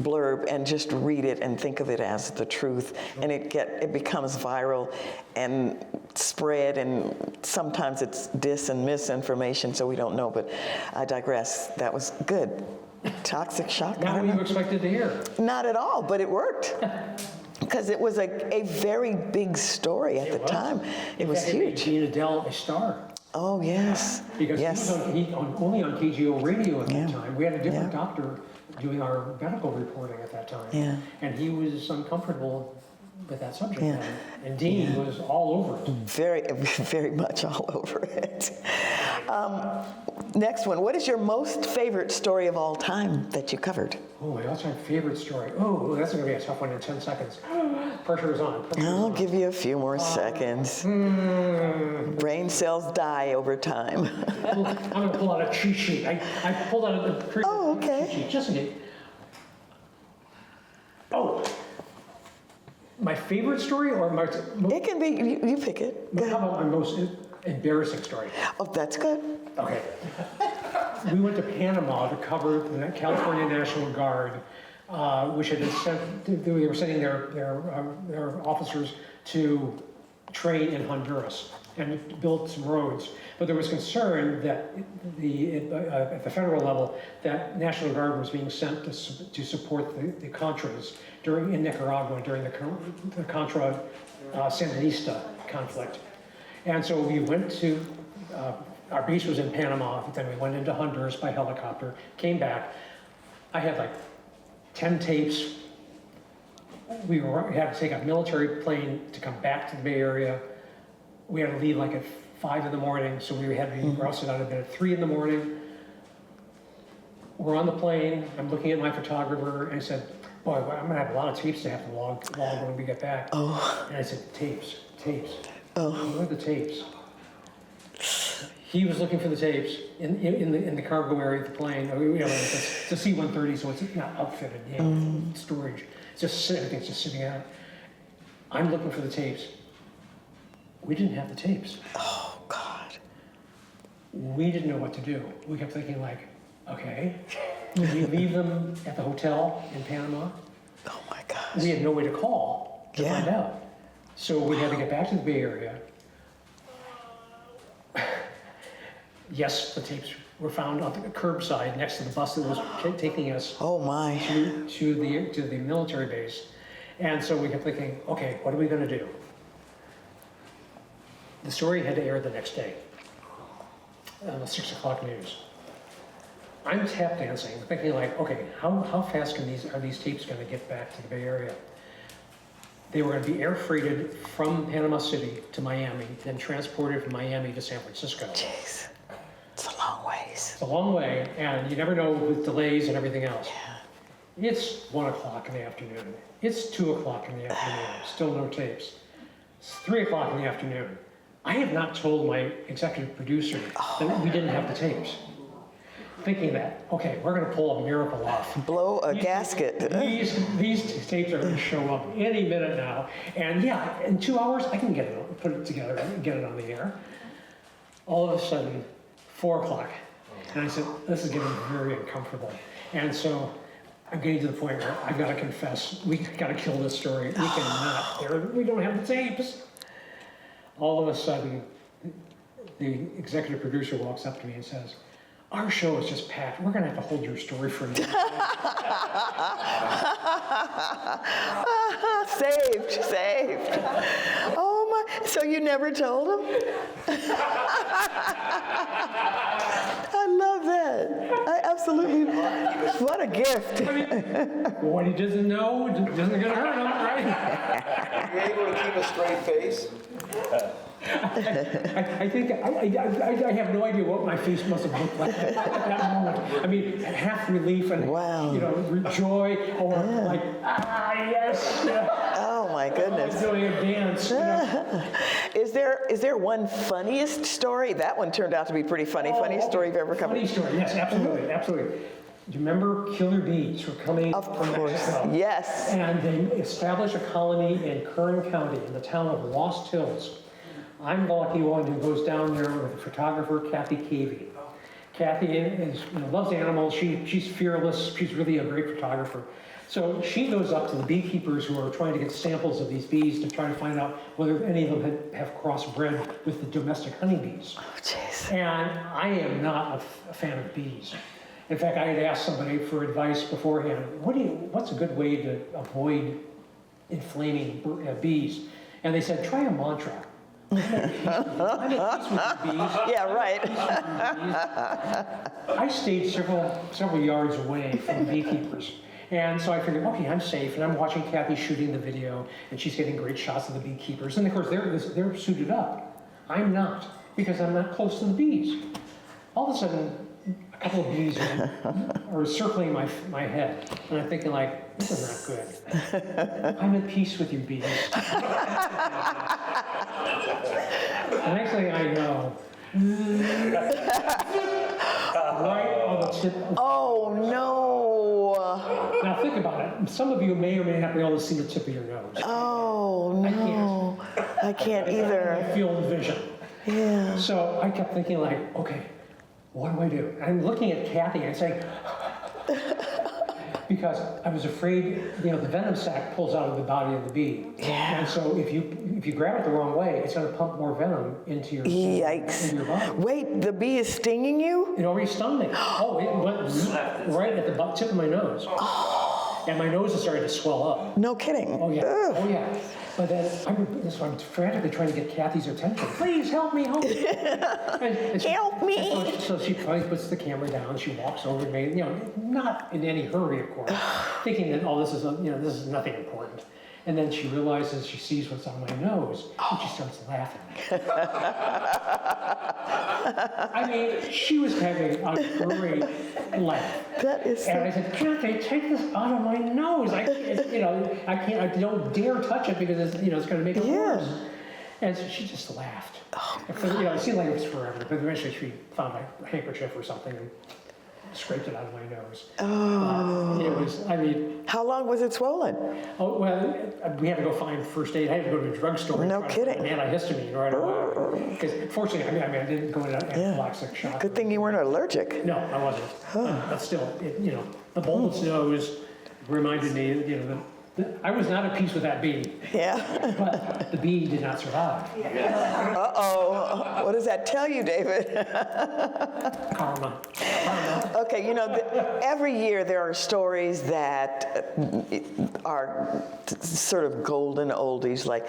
Speaker 3: blurb and just read it and think of it as the truth, and it becomes viral and spread, and sometimes it's dis and misinformation, so we don't know. But I digress. That was good. Toxic shock.
Speaker 4: Not what you expected to hear.
Speaker 3: Not at all, but it worked. Because it was a very big story at the time. It was huge.
Speaker 4: Gene Adele a star.
Speaker 3: Oh, yes.
Speaker 4: Because he was only on KGO radio at that time. We had a different doctor doing our medical reporting at that time.
Speaker 3: Yeah.
Speaker 4: And he was uncomfortable with that subject matter. And Dean was all over it.
Speaker 3: Very, very much all over it. Next one. What is your most favorite story of all time that you covered?
Speaker 4: Oh, that's my favorite story. Oh, that's going to be a tough one in 10 seconds. Pressure is on.
Speaker 3: I'll give you a few more seconds. Brain cells die over time.
Speaker 4: I'm going to pull out a cheat sheet. I pulled out a cheat sheet just in case. Oh. My favorite story, or my...
Speaker 3: It can be, you pick it.
Speaker 4: How about my most embarrassing story?
Speaker 3: Oh, that's good.
Speaker 4: Okay. We went to Panama to cover the California National Guard, which had been sent, they were sending their officers to train in Honduras. and build some roads. But there was concern that at the federal level, that National Guard was being sent to support the Contras in Nicaragua during the Contra Sandinista conflict. And so we went to, our base was in Panama, but then we went into Honduras by helicopter, came back. I had like 10 tapes. We had to take a military plane to come back to the Bay Area. We had to leave like at 5 in the morning, so we had to be rousted out of bed at 3 in the morning. We're on the plane, I'm looking at my photographer, and I said, boy, I'm gonna have a lot of tapes to have to log when we get back. Oh. And I said, tapes. Oh. Where are the tapes? He was looking for the tapes in the cargo area of the plane. It's a C-130, so it's not outfitted, storage. Everything's just sitting out. I'm looking for the tapes. We didn't have the tapes.
Speaker 3: Oh, God.
Speaker 4: We didn't know what to do. We kept thinking like, okay, we leave them at the hotel in Panama.
Speaker 3: Oh my gosh.
Speaker 4: We had no way to call to find out. So we had to get back to the Bay Area. Yes, the tapes were found on the curbside next to the bus that was taking us to the military base. And so we kept thinking, okay, what are we gonna do? The story had to air the next day on the 6 o'clock news. I'm tap dancing, thinking like, okay, how fast are these tapes gonna get back to the Bay Area? They were gonna be air freighted from Panama City to Miami, then transported from Miami to San Francisco.
Speaker 3: Jeez, it's a long ways.
Speaker 4: It's a long way, and you never know with delays and everything else. Yeah. It's 1 o'clock in the afternoon. It's 2 o'clock in the afternoon, still no tapes. It's 3 o'clock in the afternoon. I have not told my executive producer that we didn't have the tapes. Thinking that, okay, we're gonna pull a miracle off.
Speaker 3: Blow a gasket.
Speaker 4: These tapes are gonna show up any minute now. And yeah, in 2 hours, I can put it together and get it on the air. All of a sudden, 4 o'clock. And I said, this is getting very uncomfortable. And so I'm getting to the point where I've gotta confess, we gotta kill this story. We cannot, we don't have the tapes. All of a sudden, the executive producer walks up to me and says, our show is just packed. We're gonna have to hold your story for you.
Speaker 3: Saved. Oh my, so you never told him? I love that. I absolutely, what a gift.
Speaker 4: I mean, what he doesn't know isn't gonna hurt him, right?
Speaker 5: Are you able to keep a straight face?
Speaker 4: I think I have no idea what my face must have looked like at that moment. I mean, half relief and joy, or like yes.
Speaker 3: Oh my goodness!
Speaker 4: Doing a dance.
Speaker 3: Is there one funniest story? That one turned out to be pretty funny. Funniest story you've ever covered?
Speaker 4: Funny story, yes, absolutely. Do you remember killer bees were coming from Mexico?
Speaker 3: Yes.
Speaker 4: And they established a colony in Kern County in the town of Lost Hills. I'm the lucky one who goes down there with the photographer, Kathy Cavey. Kathy loves animals. She's fearless. She's really a great photographer. So she goes up to the beekeepers who are trying to get samples of these bees to try to find out whether any of them have crossbred with the domestic honeybees.
Speaker 3: Oh, jeez.
Speaker 4: And I am not a fan of bees. In fact, I had asked somebody for advice beforehand. What's a good way to avoid inflaming bees? And they said, try a mantra. I'm at peace with the bees.
Speaker 3: Yeah, right.
Speaker 4: I stayed several yards away from the beekeepers. And so I figured, okay, I'm safe. And I'm watching Kathy shooting the video, and she's getting great shots of the beekeepers. And of course, they're suited up. I'm not, because I'm not close to the bees. All of a sudden, a couple of bees are circling my head. And I'm thinking like, this is not good. I'm at peace with you, bees. The next thing I know, right on the tip.
Speaker 3: Oh no!
Speaker 4: Now think about it. Some of you may or may not be able to see the tip of your nose.
Speaker 3: Oh no! I can't either.
Speaker 4: I feel the vision.
Speaker 3: Yeah.
Speaker 4: So I kept thinking like, okay, what do I do? And I'm looking at Kathy and saying, Because I was afraid, the venom sac pulls out of the body of the bee.
Speaker 3: Yeah.
Speaker 4: And so if you grab it the wrong way, it's going to pump more venom into your
Speaker 3: Yikes.
Speaker 4: into your body.
Speaker 3: Wait, the bee is stinging you?
Speaker 4: It already stung me. Oh, it went right at the tip of my nose. And my nose is starting to swell up.
Speaker 3: No kidding.
Speaker 4: Oh yeah.
Speaker 3: Ugh.
Speaker 4: Oh yeah. But then I'm frantically trying to get Kathy's attention. Please help me, help me.
Speaker 3: Help me.
Speaker 4: And so she finally puts the camera down. She walks over to me, not in any hurry, of course, thinking that this is nothing important. And then she realizes, she sees what's on my nose, and she starts laughing. I mean, she was having a great laugh.
Speaker 3: That is
Speaker 4: And I said, Kathy, take this out of my nose. I don't dare touch it because it's going to make it worse. And so she just laughed. It seemed like it was forever, but eventually she found my handkerchief or something and scraped it out of my nose.
Speaker 3: Oh.
Speaker 4: It was,
Speaker 3: How long was it swollen?
Speaker 4: Oh, well, we had to go find first aid. I had to go to a drugstore.
Speaker 3: No kidding.
Speaker 4: An antihistamine right away. Because fortunately, I didn't go into anaphylactic shock.
Speaker 3: Good thing you weren't allergic.
Speaker 4: No, I wasn't. But still, the bulbous nose reminded me, I was not at peace with that bee.
Speaker 3: Yeah.
Speaker 4: But the bee did not survive.
Speaker 3: Uh-oh. What does that tell you, David?
Speaker 4: Karma.
Speaker 3: Okay, every year there are stories that are sort of golden oldies, like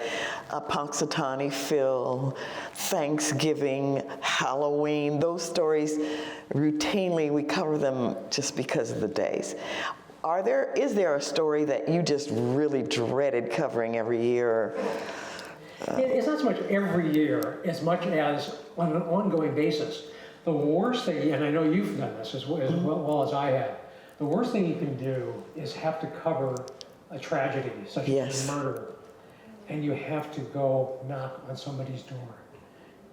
Speaker 3: Punxsutawney Phil, Thanksgiving, Halloween. Those stories, routinely, we cover them just because of the days. Is there a story that you just really dreaded covering every year?
Speaker 4: It's not so much every year as much as on an ongoing basis. The worst thing, and I know you've done this as well as I have, the worst thing you can do is have to cover a tragedy such as a murder, and you have to go knock on somebody's door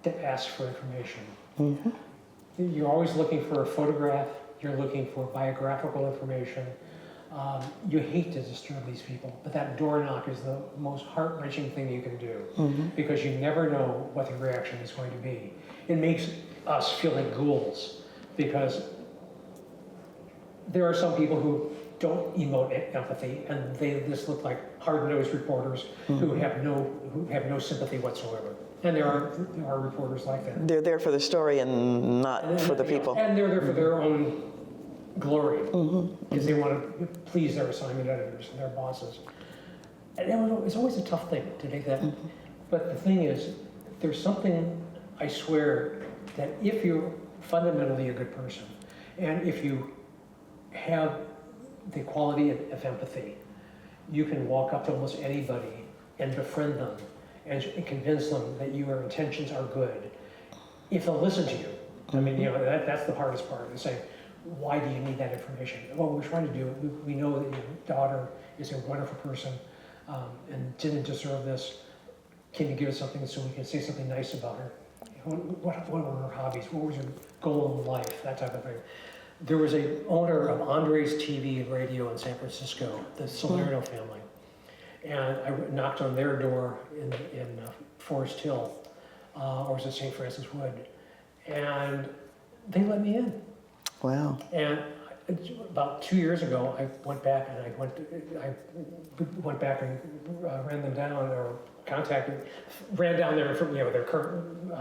Speaker 4: to ask for information. Mm-hmm. You're always looking for a photograph, you're looking for biographical information. You hate to disturb these people, but that door knock is the most heart-wrenching thing you can do because you never know what the reaction is going to be. It makes us feel like ghouls because there are some people who don't emote empathy and they just look like hard-nosed reporters who have no sympathy whatsoever. And there are reporters like that.
Speaker 3: They're there for the story and not for the people.
Speaker 4: And they're there for their own glory, because they want to please their assignment editors and their bosses. And it's always a tough thing to take that. But the thing is, there's something, I swear, that if you're fundamentally a good person, and if you have the quality of empathy, you can walk up to almost anybody and befriend them and convince them that your intentions are good, if they'll listen to you. I mean, that's the hardest part, is saying, why do you need that information? Well, we're trying to do it. We know that your daughter is a wonderful person and didn't deserve this. Can you give us something so we can say something nice about her? What were her hobbies? What was her goal in life? That type of thing. There was a owner of Andres TV and radio in San Francisco, the Salerno family. And I knocked on their door in Forest Hill, or was it St. Francis Wood? And they let me in.
Speaker 3: Wow.
Speaker 4: And about 2 years ago, I went back and ran them down or ran down there from their current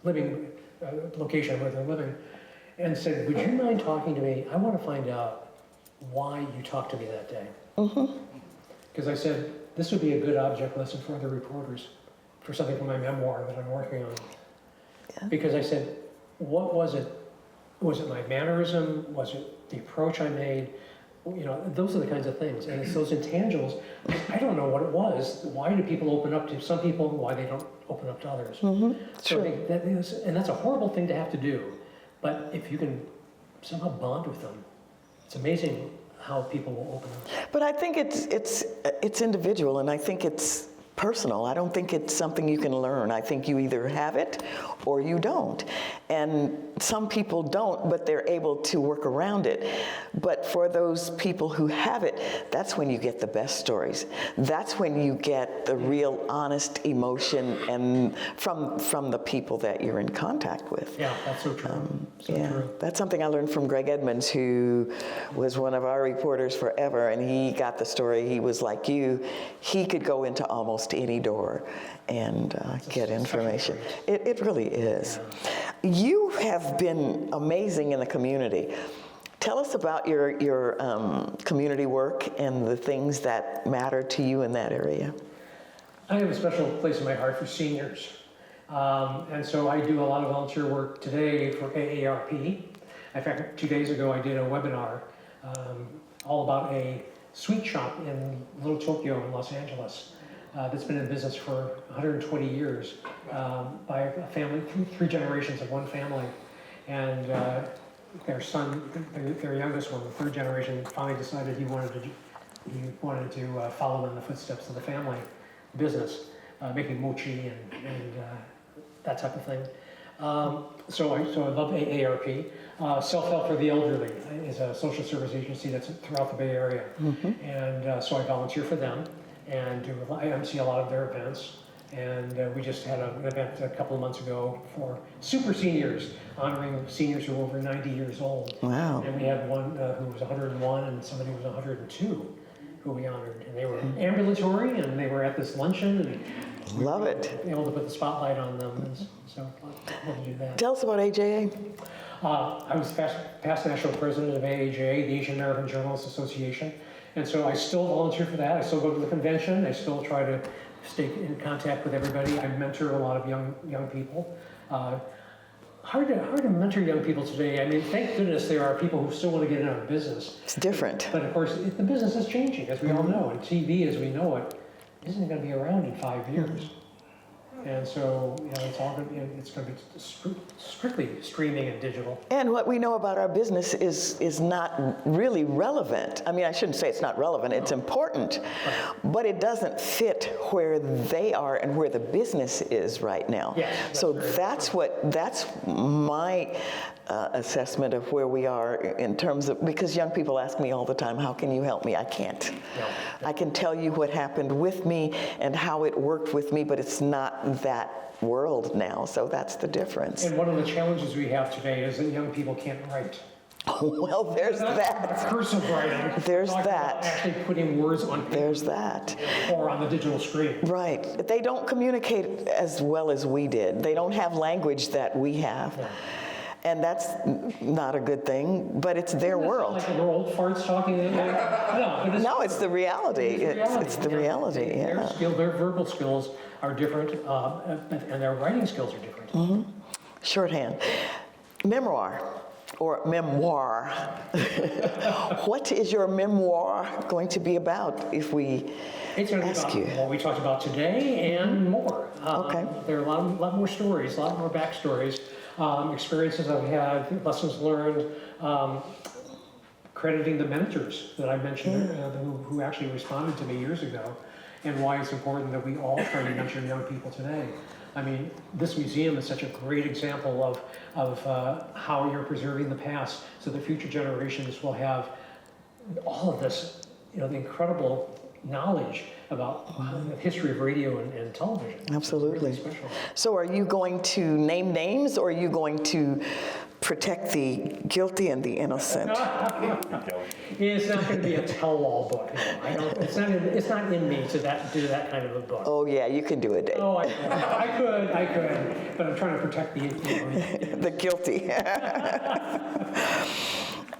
Speaker 4: living location where they're living, and said, "Would you mind talking to me? I want to find out why you talked to me that day." Because I said this would be a good object lesson for other reporters, for something for my memoir that I'm working on. Yeah. Because I said, what was it? Was it my mannerism? Was it the approach I made? Those are the kinds of things. And it's those intangibles. I don't know what it was. Why do people open up to some people? Why they don't open up to others? So and that's a horrible thing to have to do. But if you can somehow bond with them, it's amazing how people will open up.
Speaker 3: But I think it's individual, and I think it's personal. I don't think it's something you can learn. I think you either have it or you don't. And some people don't, but they're able to work around it. But for those people who have it, that's when you get the best stories. That's when you get the real honest emotion and from the people that you're in contact with.
Speaker 4: Yeah, that's so true. True.
Speaker 3: That's something I learned from Greg Edmonds, who was one of our reporters forever, and he got the story. He was like you. He could go into almost any door and get information. It really is. Yeah. You have been amazing in the community. Tell us about your community work and the things that matter to you in that area.
Speaker 4: I have a special place in my heart for seniors. And so I do a lot of volunteer work today for AARP. In fact, 2 days ago I did a webinar all about a sweet shop in Little Tokyo in Los Angeles that's been in business for 120 years by a family, three generations of one family. And their son, their youngest one, the third generation, finally decided he wanted to follow in the footsteps of the family business, making mochi and that type of thing. So I love AARP. Self-Help for the Elderly is a social service agency that's throughout the Bay Area. Mm-hmm. And so I volunteer for them and I MC a lot of their events. And we just had an event a couple of months ago for super seniors, honoring seniors who are over 90 years old. Wow. And we had one who was 101 and somebody who was 102 who we honored. And they were ambulatory and they were at this luncheon. And
Speaker 3: love it.
Speaker 4: Able to put the spotlight on them. And so I'll do that.
Speaker 3: Tell us about AJA.
Speaker 4: I was past national president of AAJ, the Asian American Journalists Association. And so I still volunteer for that. I still go to the convention. I still try to stay in contact with everybody. I mentor a lot of young people. Hard to mentor young people today. I mean, thank goodness there are people who still want to get into business.
Speaker 3: It's different.
Speaker 4: But of course, the business is changing, as we all know. And TV, as we know it, isn't going to be around in 5 years. And so, it's going to be strictly streaming and digital.
Speaker 3: And what we know about our business is not really relevant. I mean, I shouldn't say it's not relevant, it's important, but it doesn't fit where they are and where the business is right now.
Speaker 4: Yes,
Speaker 3: so that's my assessment of where we are in terms of, because young people ask me all the time, how can you help me? I can't. No. I can tell you what happened with me and how it worked with me, but it's not that world now, so that's the difference.
Speaker 4: And one of the challenges we have today is that young people can't write.
Speaker 3: Well, there's that.
Speaker 4: Cursive writing.
Speaker 3: There's that.
Speaker 4: Actually putting words on paper.
Speaker 3: There's that.
Speaker 4: Or on the digital screen.
Speaker 3: Right. They don't communicate as well as we did. They don't have language that we have. Yeah. And that's not a good thing, but it's their world.
Speaker 4: Like the old farts talking.
Speaker 3: No, it's the reality. It's the reality. Yeah.
Speaker 4: Their verbal skills are different, and their writing skills are different.
Speaker 3: Mm-hmm. Shorthand, memoir. Or memoir. What is your memoir going to be about if we ask you?
Speaker 4: What we talked about today and more.
Speaker 3: Okay.
Speaker 4: There are a lot more stories, a lot more backstories, experiences I've had, lessons learned, crediting the mentors that I mentioned who actually responded to me years ago, and why it's important that we all try to mentor young people today. I mean, this museum is such a great example of how you're preserving the past so that future generations will have all of this, the incredible knowledge about the history of radio and television.
Speaker 3: Absolutely.
Speaker 4: It's really special.
Speaker 3: So are you going to name names, or are you going to protect the guilty and the innocent?
Speaker 4: It's not going to be a tell-all book. No. It's not in me to do that kind of a book.
Speaker 3: Oh yeah, you can do it, Dave.
Speaker 4: Oh, I could, but I'm trying to protect
Speaker 3: the guilty.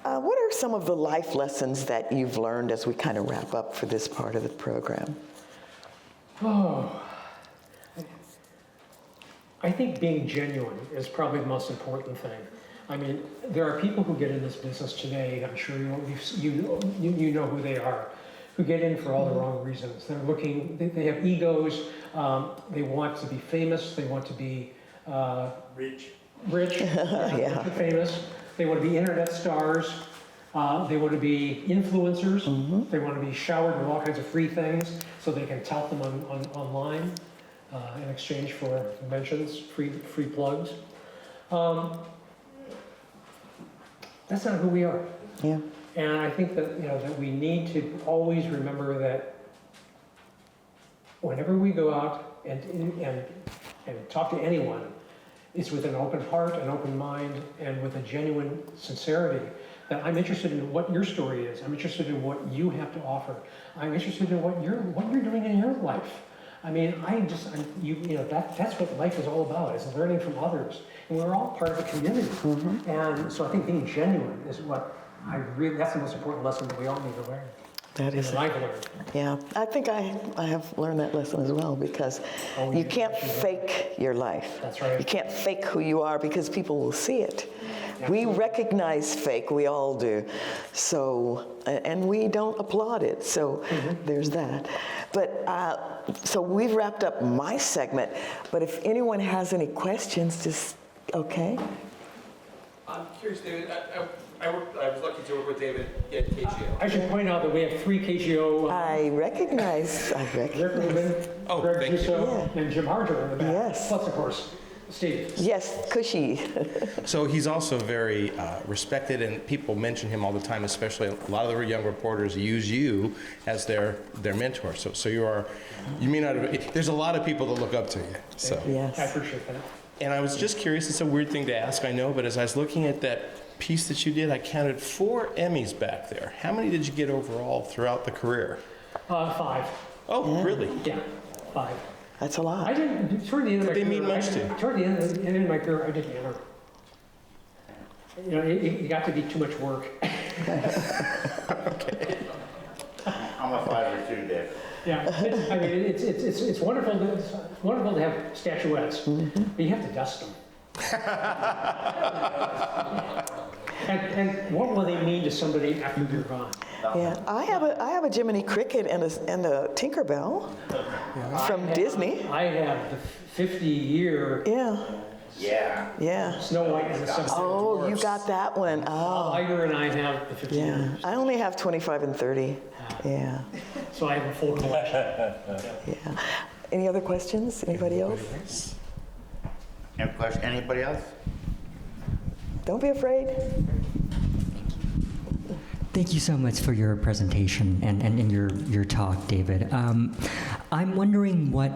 Speaker 3: What are some of the life lessons that you've learned as we kind of wrap up for this part of the program?
Speaker 4: Oh, I think being genuine is probably the most important thing. I mean, there are people who get in this business today, I'm sure you know who they are, who get in for all the wrong reasons. They're looking, they have egos, they want to be famous, they want to be
Speaker 5: rich,
Speaker 3: yeah.
Speaker 4: famous, they want to be internet stars, They want to be influencers. They want to be showered with all kinds of free things so they can tout them online in exchange for mentions, free plugs. That's not who we are.
Speaker 3: Yeah.
Speaker 4: And I think that that we need to always remember that whenever we go out and talk to anyone, it's with an open heart, an open mind, and with a genuine sincerity. That I'm interested in what your story is. I'm interested in what you have to offer. I'm interested in what you're doing in your life. I mean, that's what life is all about, is learning from others. And we're all part of a community. And so I think being genuine is that's the most important lesson that we all need to learn.
Speaker 3: That is.
Speaker 4: And I've learned.
Speaker 3: Yeah, I think I have learned that lesson as well, because you can't fake your life.
Speaker 4: That's right.
Speaker 3: You can't fake who you are, because people will see it. We recognize fake, we all do. So, and we don't applaud it, so there's that. But, so we've wrapped up my segment, but if anyone has any questions, just, okay?
Speaker 5: I'm curious, David, I was lucky to work with David at KGO.
Speaker 4: I should point out that we have 3 KGO.
Speaker 3: I recognize.
Speaker 4: Rick Rubin, Greg
Speaker 5: thank you.
Speaker 4: Jusso, and Jim Harger in the back.
Speaker 3: Yes.
Speaker 4: Plus, of course, Steve.
Speaker 3: Yes, cushy.
Speaker 12: So he's also very respected, and people mention him all the time, especially a lot of the young reporters use you as their mentor. So you may not have, there's a lot of people that look up to you. So
Speaker 3: Yes.
Speaker 4: I appreciate that.
Speaker 12: And I was just curious, it's a weird thing to ask, I know, but as I was looking at that piece that you did, I counted 4 Emmys back there. How many did you get overall throughout the career?
Speaker 4: 5.
Speaker 12: Oh, really?
Speaker 4: Yeah, 5.
Speaker 3: That's a lot.
Speaker 4: I didn't, toward the end of my
Speaker 12: Did they
Speaker 4: career,
Speaker 12: mean much to you?
Speaker 4: Toward the end of my career, I didn't enter. It got to be too much work.
Speaker 1: I'm a 5 or 2, Dave.
Speaker 4: Yeah, it's wonderful. It's wonderful to have statuettes, but you have to dust them. and what will they mean to somebody after you're gone?
Speaker 3: Yeah, I have a Jiminy Cricket and a Tinkerbell from Disney.
Speaker 4: I have the 50-year
Speaker 3: Yeah.
Speaker 4: Snow White and the Seven
Speaker 3: Oh, you
Speaker 4: Dwarfs.
Speaker 3: got that one. Oh.
Speaker 4: Liger and I have the 50
Speaker 3: Yeah.
Speaker 4: years.
Speaker 3: I only have 25 and 30. Yeah.
Speaker 4: So I have a full collection.
Speaker 3: Yeah. Any other questions? Anybody else?
Speaker 1: Anybody else?
Speaker 3: Don't be afraid.
Speaker 13: Thank you so much for your presentation and your talk, David. I'm wondering what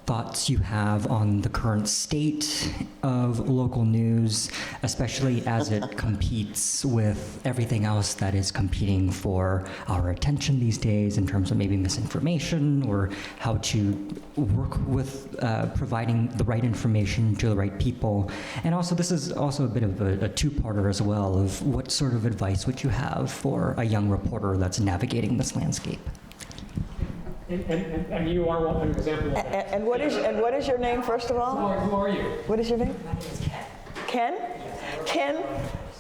Speaker 13: thoughts you have on the current state of local news, especially as it competes with everything else that is competing for our attention these days in terms of maybe misinformation or how to work with providing the right information to the right people. And also, this is also a bit of a two-parter as well of what sort of advice would you have for a young reporter that's navigating this landscape?
Speaker 4: And you are an example of that.
Speaker 3: And what is your name, first of all?
Speaker 4: Who are you?
Speaker 3: What is your name?
Speaker 13: My name is Ken.
Speaker 3: Ken? Ken,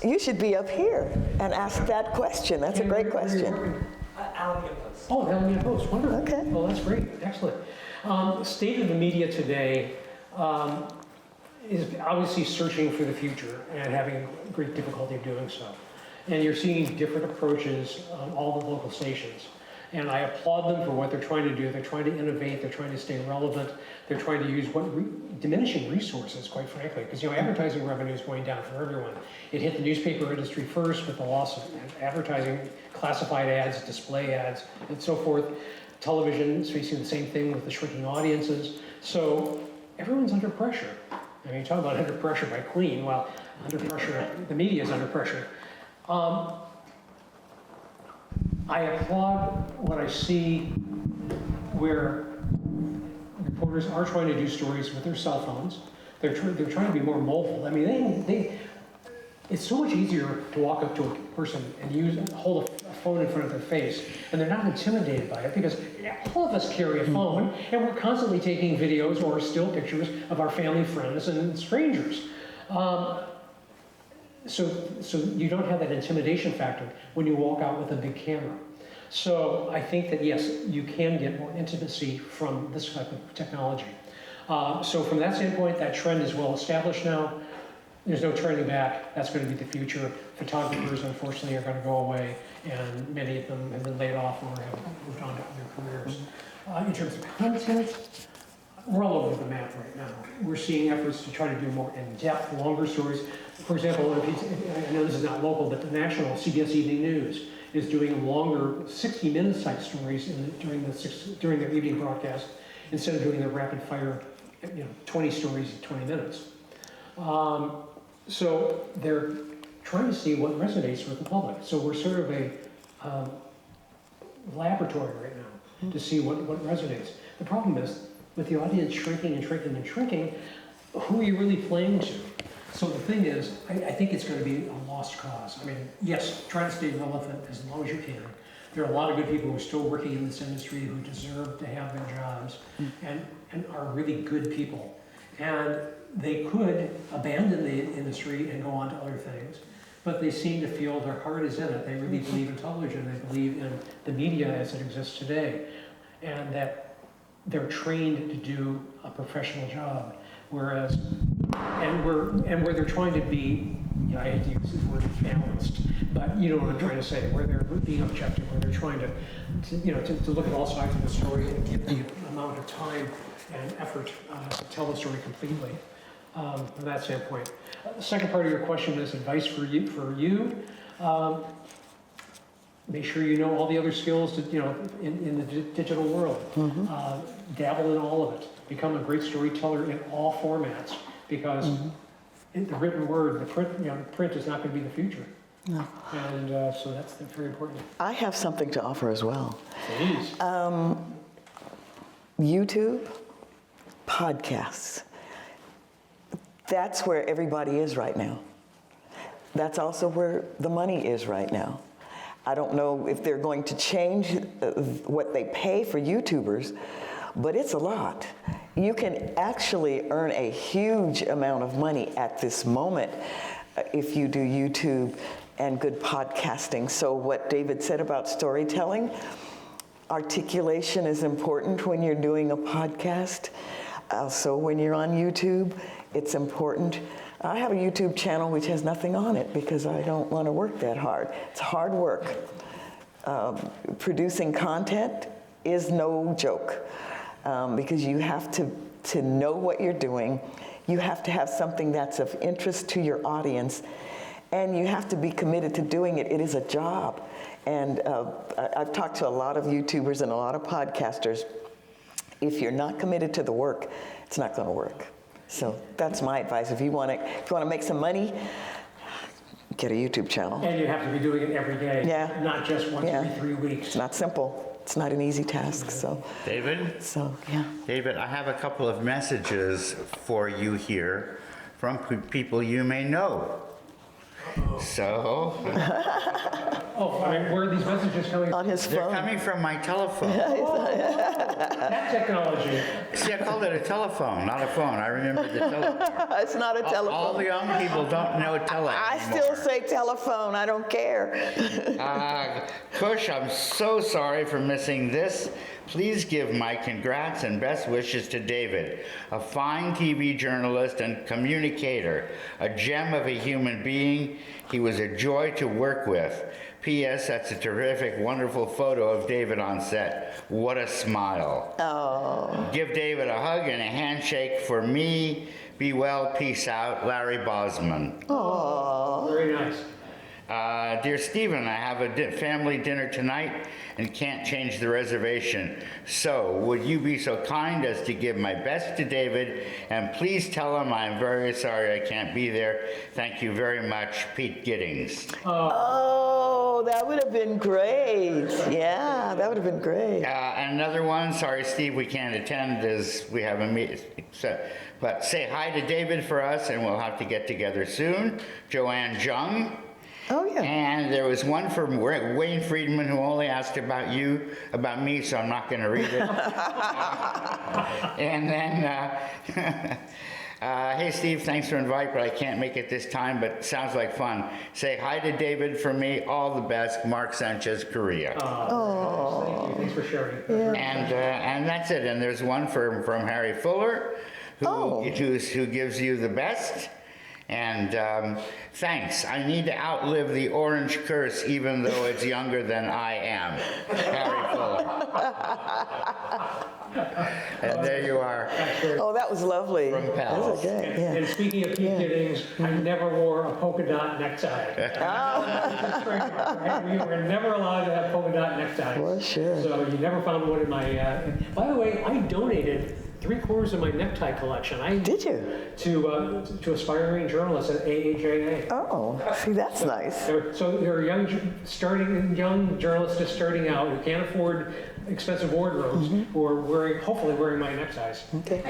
Speaker 3: you should be up here and ask that question. That's a great question.
Speaker 13: Alameda Post.
Speaker 4: Oh, Alameda Post, wonderful.
Speaker 3: Okay.
Speaker 4: Well, that's great, excellent. State of the media today is obviously searching for the future and having great difficulty doing so. And you're seeing different approaches on all the local stations. And I applaud them for what they're trying to do. They're trying to innovate. They're trying to stay relevant. They're trying to use diminishing resources, quite frankly, because advertising revenue is going down for everyone. It hit the newspaper industry first with the loss of advertising, classified ads, display ads, and so forth. Television is facing the same thing with the shrinking audiences. So everyone's under pressure. I mean, you talk about under pressure by Queen. Well, under pressure, the media is under pressure. I applaud what I see where reporters are trying to do stories with their cell phones. They're trying to be more mobile. I mean, it's so much easier to walk up to a person and hold a phone in front of their face, and they're not intimidated by it because all of us carry a phone, and we're constantly taking videos or still pictures of our family, friends, and strangers. So you don't have that intimidation factor when you walk out with a big camera. So I think that, yes, you can get more intimacy from this type of technology. So from that standpoint, that trend is well established now. there's no turning back. That's going to be the future. Photographers, unfortunately, are going to go away, and many of them have been laid off or have moved on to other careers. In terms of content, we're all over the map right now. We're seeing efforts to try to do more in-depth, longer stories. For example, I know this is not local, but the national CBS Evening News is doing longer 60-minute type stories during their evening broadcast instead of doing the rapid fire, 20 stories in 20 minutes. So they're trying to see what resonates with the public. So we're sort of a laboratory right now to see what resonates. The problem is, with the audience shrinking and shrinking and shrinking, who are you really playing to? So the thing is, I think it's going to be a lost cause. I mean, yes, try to stay relevant as long as you can. There are a lot of good people who are still working in this industry who deserve to have their jobs and are really good people. And they could abandon the industry and go on to other things, but they seem to feel their heart is in it. They really believe in television. They believe in the media as it exists today, and that they're trained to do a professional job. Whereas, and where they're trying to be, I hate to use the word balanced, but you know what I'm trying to say, where they're being objective, where they're trying to look at all sides of the story and give the amount of time and effort to tell the story completely. From that standpoint. The second part of your question is advice for you. Make sure you know all the other skills in the digital world. Dabble in all of it. Become a great storyteller in all formats, because in the written word, the print is not going to be the future. No. And so that's very important.
Speaker 3: I have something to offer as well.
Speaker 4: Please.
Speaker 3: YouTube, podcasts. That's where everybody is right now. That's also where the money is right now. I don't know if they're going to change what they pay for YouTubers, but it's a lot. You can actually earn a huge amount of money at this moment if you do YouTube and good podcasting. So what David said about storytelling, articulation is important when you're doing a podcast. Also, when you're on YouTube, it's important. I have a YouTube channel which has nothing on it because I don't want to work that hard. It's hard work. Producing content is no joke because you have to know what you're doing. You have to have something that's of interest to your audience, and you have to be committed to doing it. It is a job. And I've talked to a lot of YouTubers and a lot of podcasters. If you're not committed to the work, it's not going to work. So that's my advice. If you want to make some money, get a YouTube channel.
Speaker 4: And you have to be doing it every day, not just once every 3 weeks.
Speaker 3: It's not simple. It's not an easy task. So
Speaker 1: David?
Speaker 3: So yeah.
Speaker 1: David, I have a couple of messages for you here from people you may know. So.
Speaker 4: Where are these messages coming from?
Speaker 3: On his phone.
Speaker 1: They're coming from my telephone.
Speaker 4: That technology.
Speaker 1: See, I called it a telephone, not a phone. I remember the telephone.
Speaker 3: It's not a telephone.
Speaker 1: All the young people don't know telephone.
Speaker 3: I still say telephone. I don't care.
Speaker 1: Kush, I'm so sorry for missing this. Please give my congrats and best wishes to David, a fine TV journalist and communicator, a gem of a human being. He was a joy to work with. P.S. That's a terrific, wonderful photo of David on set. What a smile.
Speaker 3: Oh.
Speaker 1: Give David a hug and a handshake for me. Be well, peace out. Larry Bosman.
Speaker 3: Oh.
Speaker 4: Very nice.
Speaker 1: Dear Stephen, I have a family dinner tonight and can't change the reservation. So, would you be so kind as to give my best to David, and please tell him I'm very sorry I can't be there. Thank you very much, Pete Giddings.
Speaker 3: Oh, that would have been great. Yeah, that would have been great.
Speaker 1: Another one, sorry Steve, we can't attend as we have a meeting. But say hi to David for us, and we'll have to get together soon. Joanne Jung.
Speaker 3: Oh, yeah.
Speaker 1: And there was one from Wayne Friedman who only asked about me, so I'm not going to read it. And then, hey, Steve, thanks for inviting, but I can't make it this time, but sounds like fun. Say hi to David from me. All the best, Mark Sanchez, Korea.
Speaker 4: Oh. Thank you. Thanks for sharing.
Speaker 3: Yeah.
Speaker 1: And that's it. And there's one from Harry Fuller, who gives you the best. And thanks. I need to outlive the orange curse, even though it's younger than I am. Harry Fuller. And there you are.
Speaker 3: Oh, that was lovely.
Speaker 1: From
Speaker 3: That
Speaker 1: Pals.
Speaker 3: was good. Yeah.
Speaker 4: And speaking of Pete Giddings, I never wore a polka dot necktie. We were never allowed to have polka dot neckties.
Speaker 3: Well, sure.
Speaker 4: So you never found one in my. By the way, I donated 3/4 of my necktie collection.
Speaker 3: Did you?
Speaker 4: To aspiring journalists at AHAA.
Speaker 3: Oh, see, that's nice.
Speaker 4: So there are young journalists just starting out who can't afford expensive wardrobes who are hopefully wearing my neckties.
Speaker 3: Okay.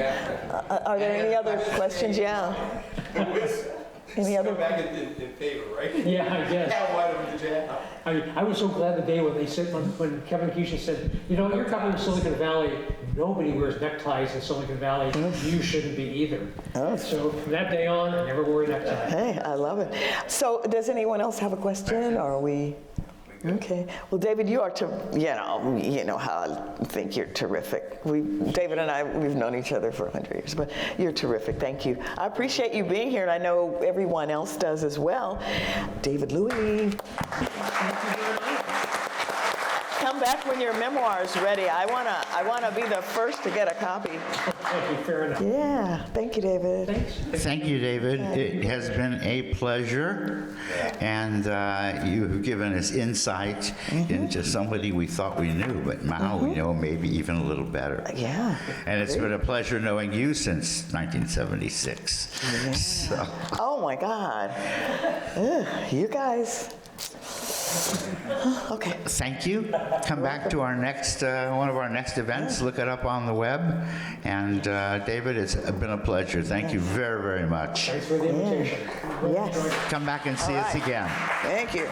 Speaker 3: Are there any other questions? Yeah. Any other?
Speaker 5: Back in favor, right?
Speaker 4: Yeah, I guess.
Speaker 5: How wide of did you have?
Speaker 4: I was so glad the day when they said, when Kevin Keisha said, you know, you're covering Silicon Valley, nobody wears neckties in Silicon Valley, you shouldn't be either.
Speaker 3: Oh.
Speaker 4: So from that day on, I never wore a necktie.
Speaker 3: Hey, I love it. So does anyone else have a question, or are we? Okay. Well, David, you are, you know how I think you're terrific. David and I, we've known each other for 100 years, but you're terrific. Thank you. I appreciate you being here, and I know everyone else does as well. David Louie. Come back when your memoir is ready. I wanna be the first to get a copy.
Speaker 4: Thank you, fair enough.
Speaker 3: Yeah. Thank you, David.
Speaker 4: Thanks.
Speaker 1: Thank you, David. It has been a pleasure, and you have given us insight into somebody we thought we knew, but now we know maybe even a little better.
Speaker 3: Yeah.
Speaker 1: And it's been a pleasure knowing you since 1976.
Speaker 3: Yeah.
Speaker 1: So.
Speaker 3: Oh my God. Ugh, you guys. Okay.
Speaker 1: Thank you. Come back to our next one of our next events. Look it up on the web. And David, it's been a pleasure. Thank you very, very much.
Speaker 4: Thanks for the invitation.
Speaker 3: Yes.
Speaker 1: Come back and see us again.
Speaker 3: Thank you.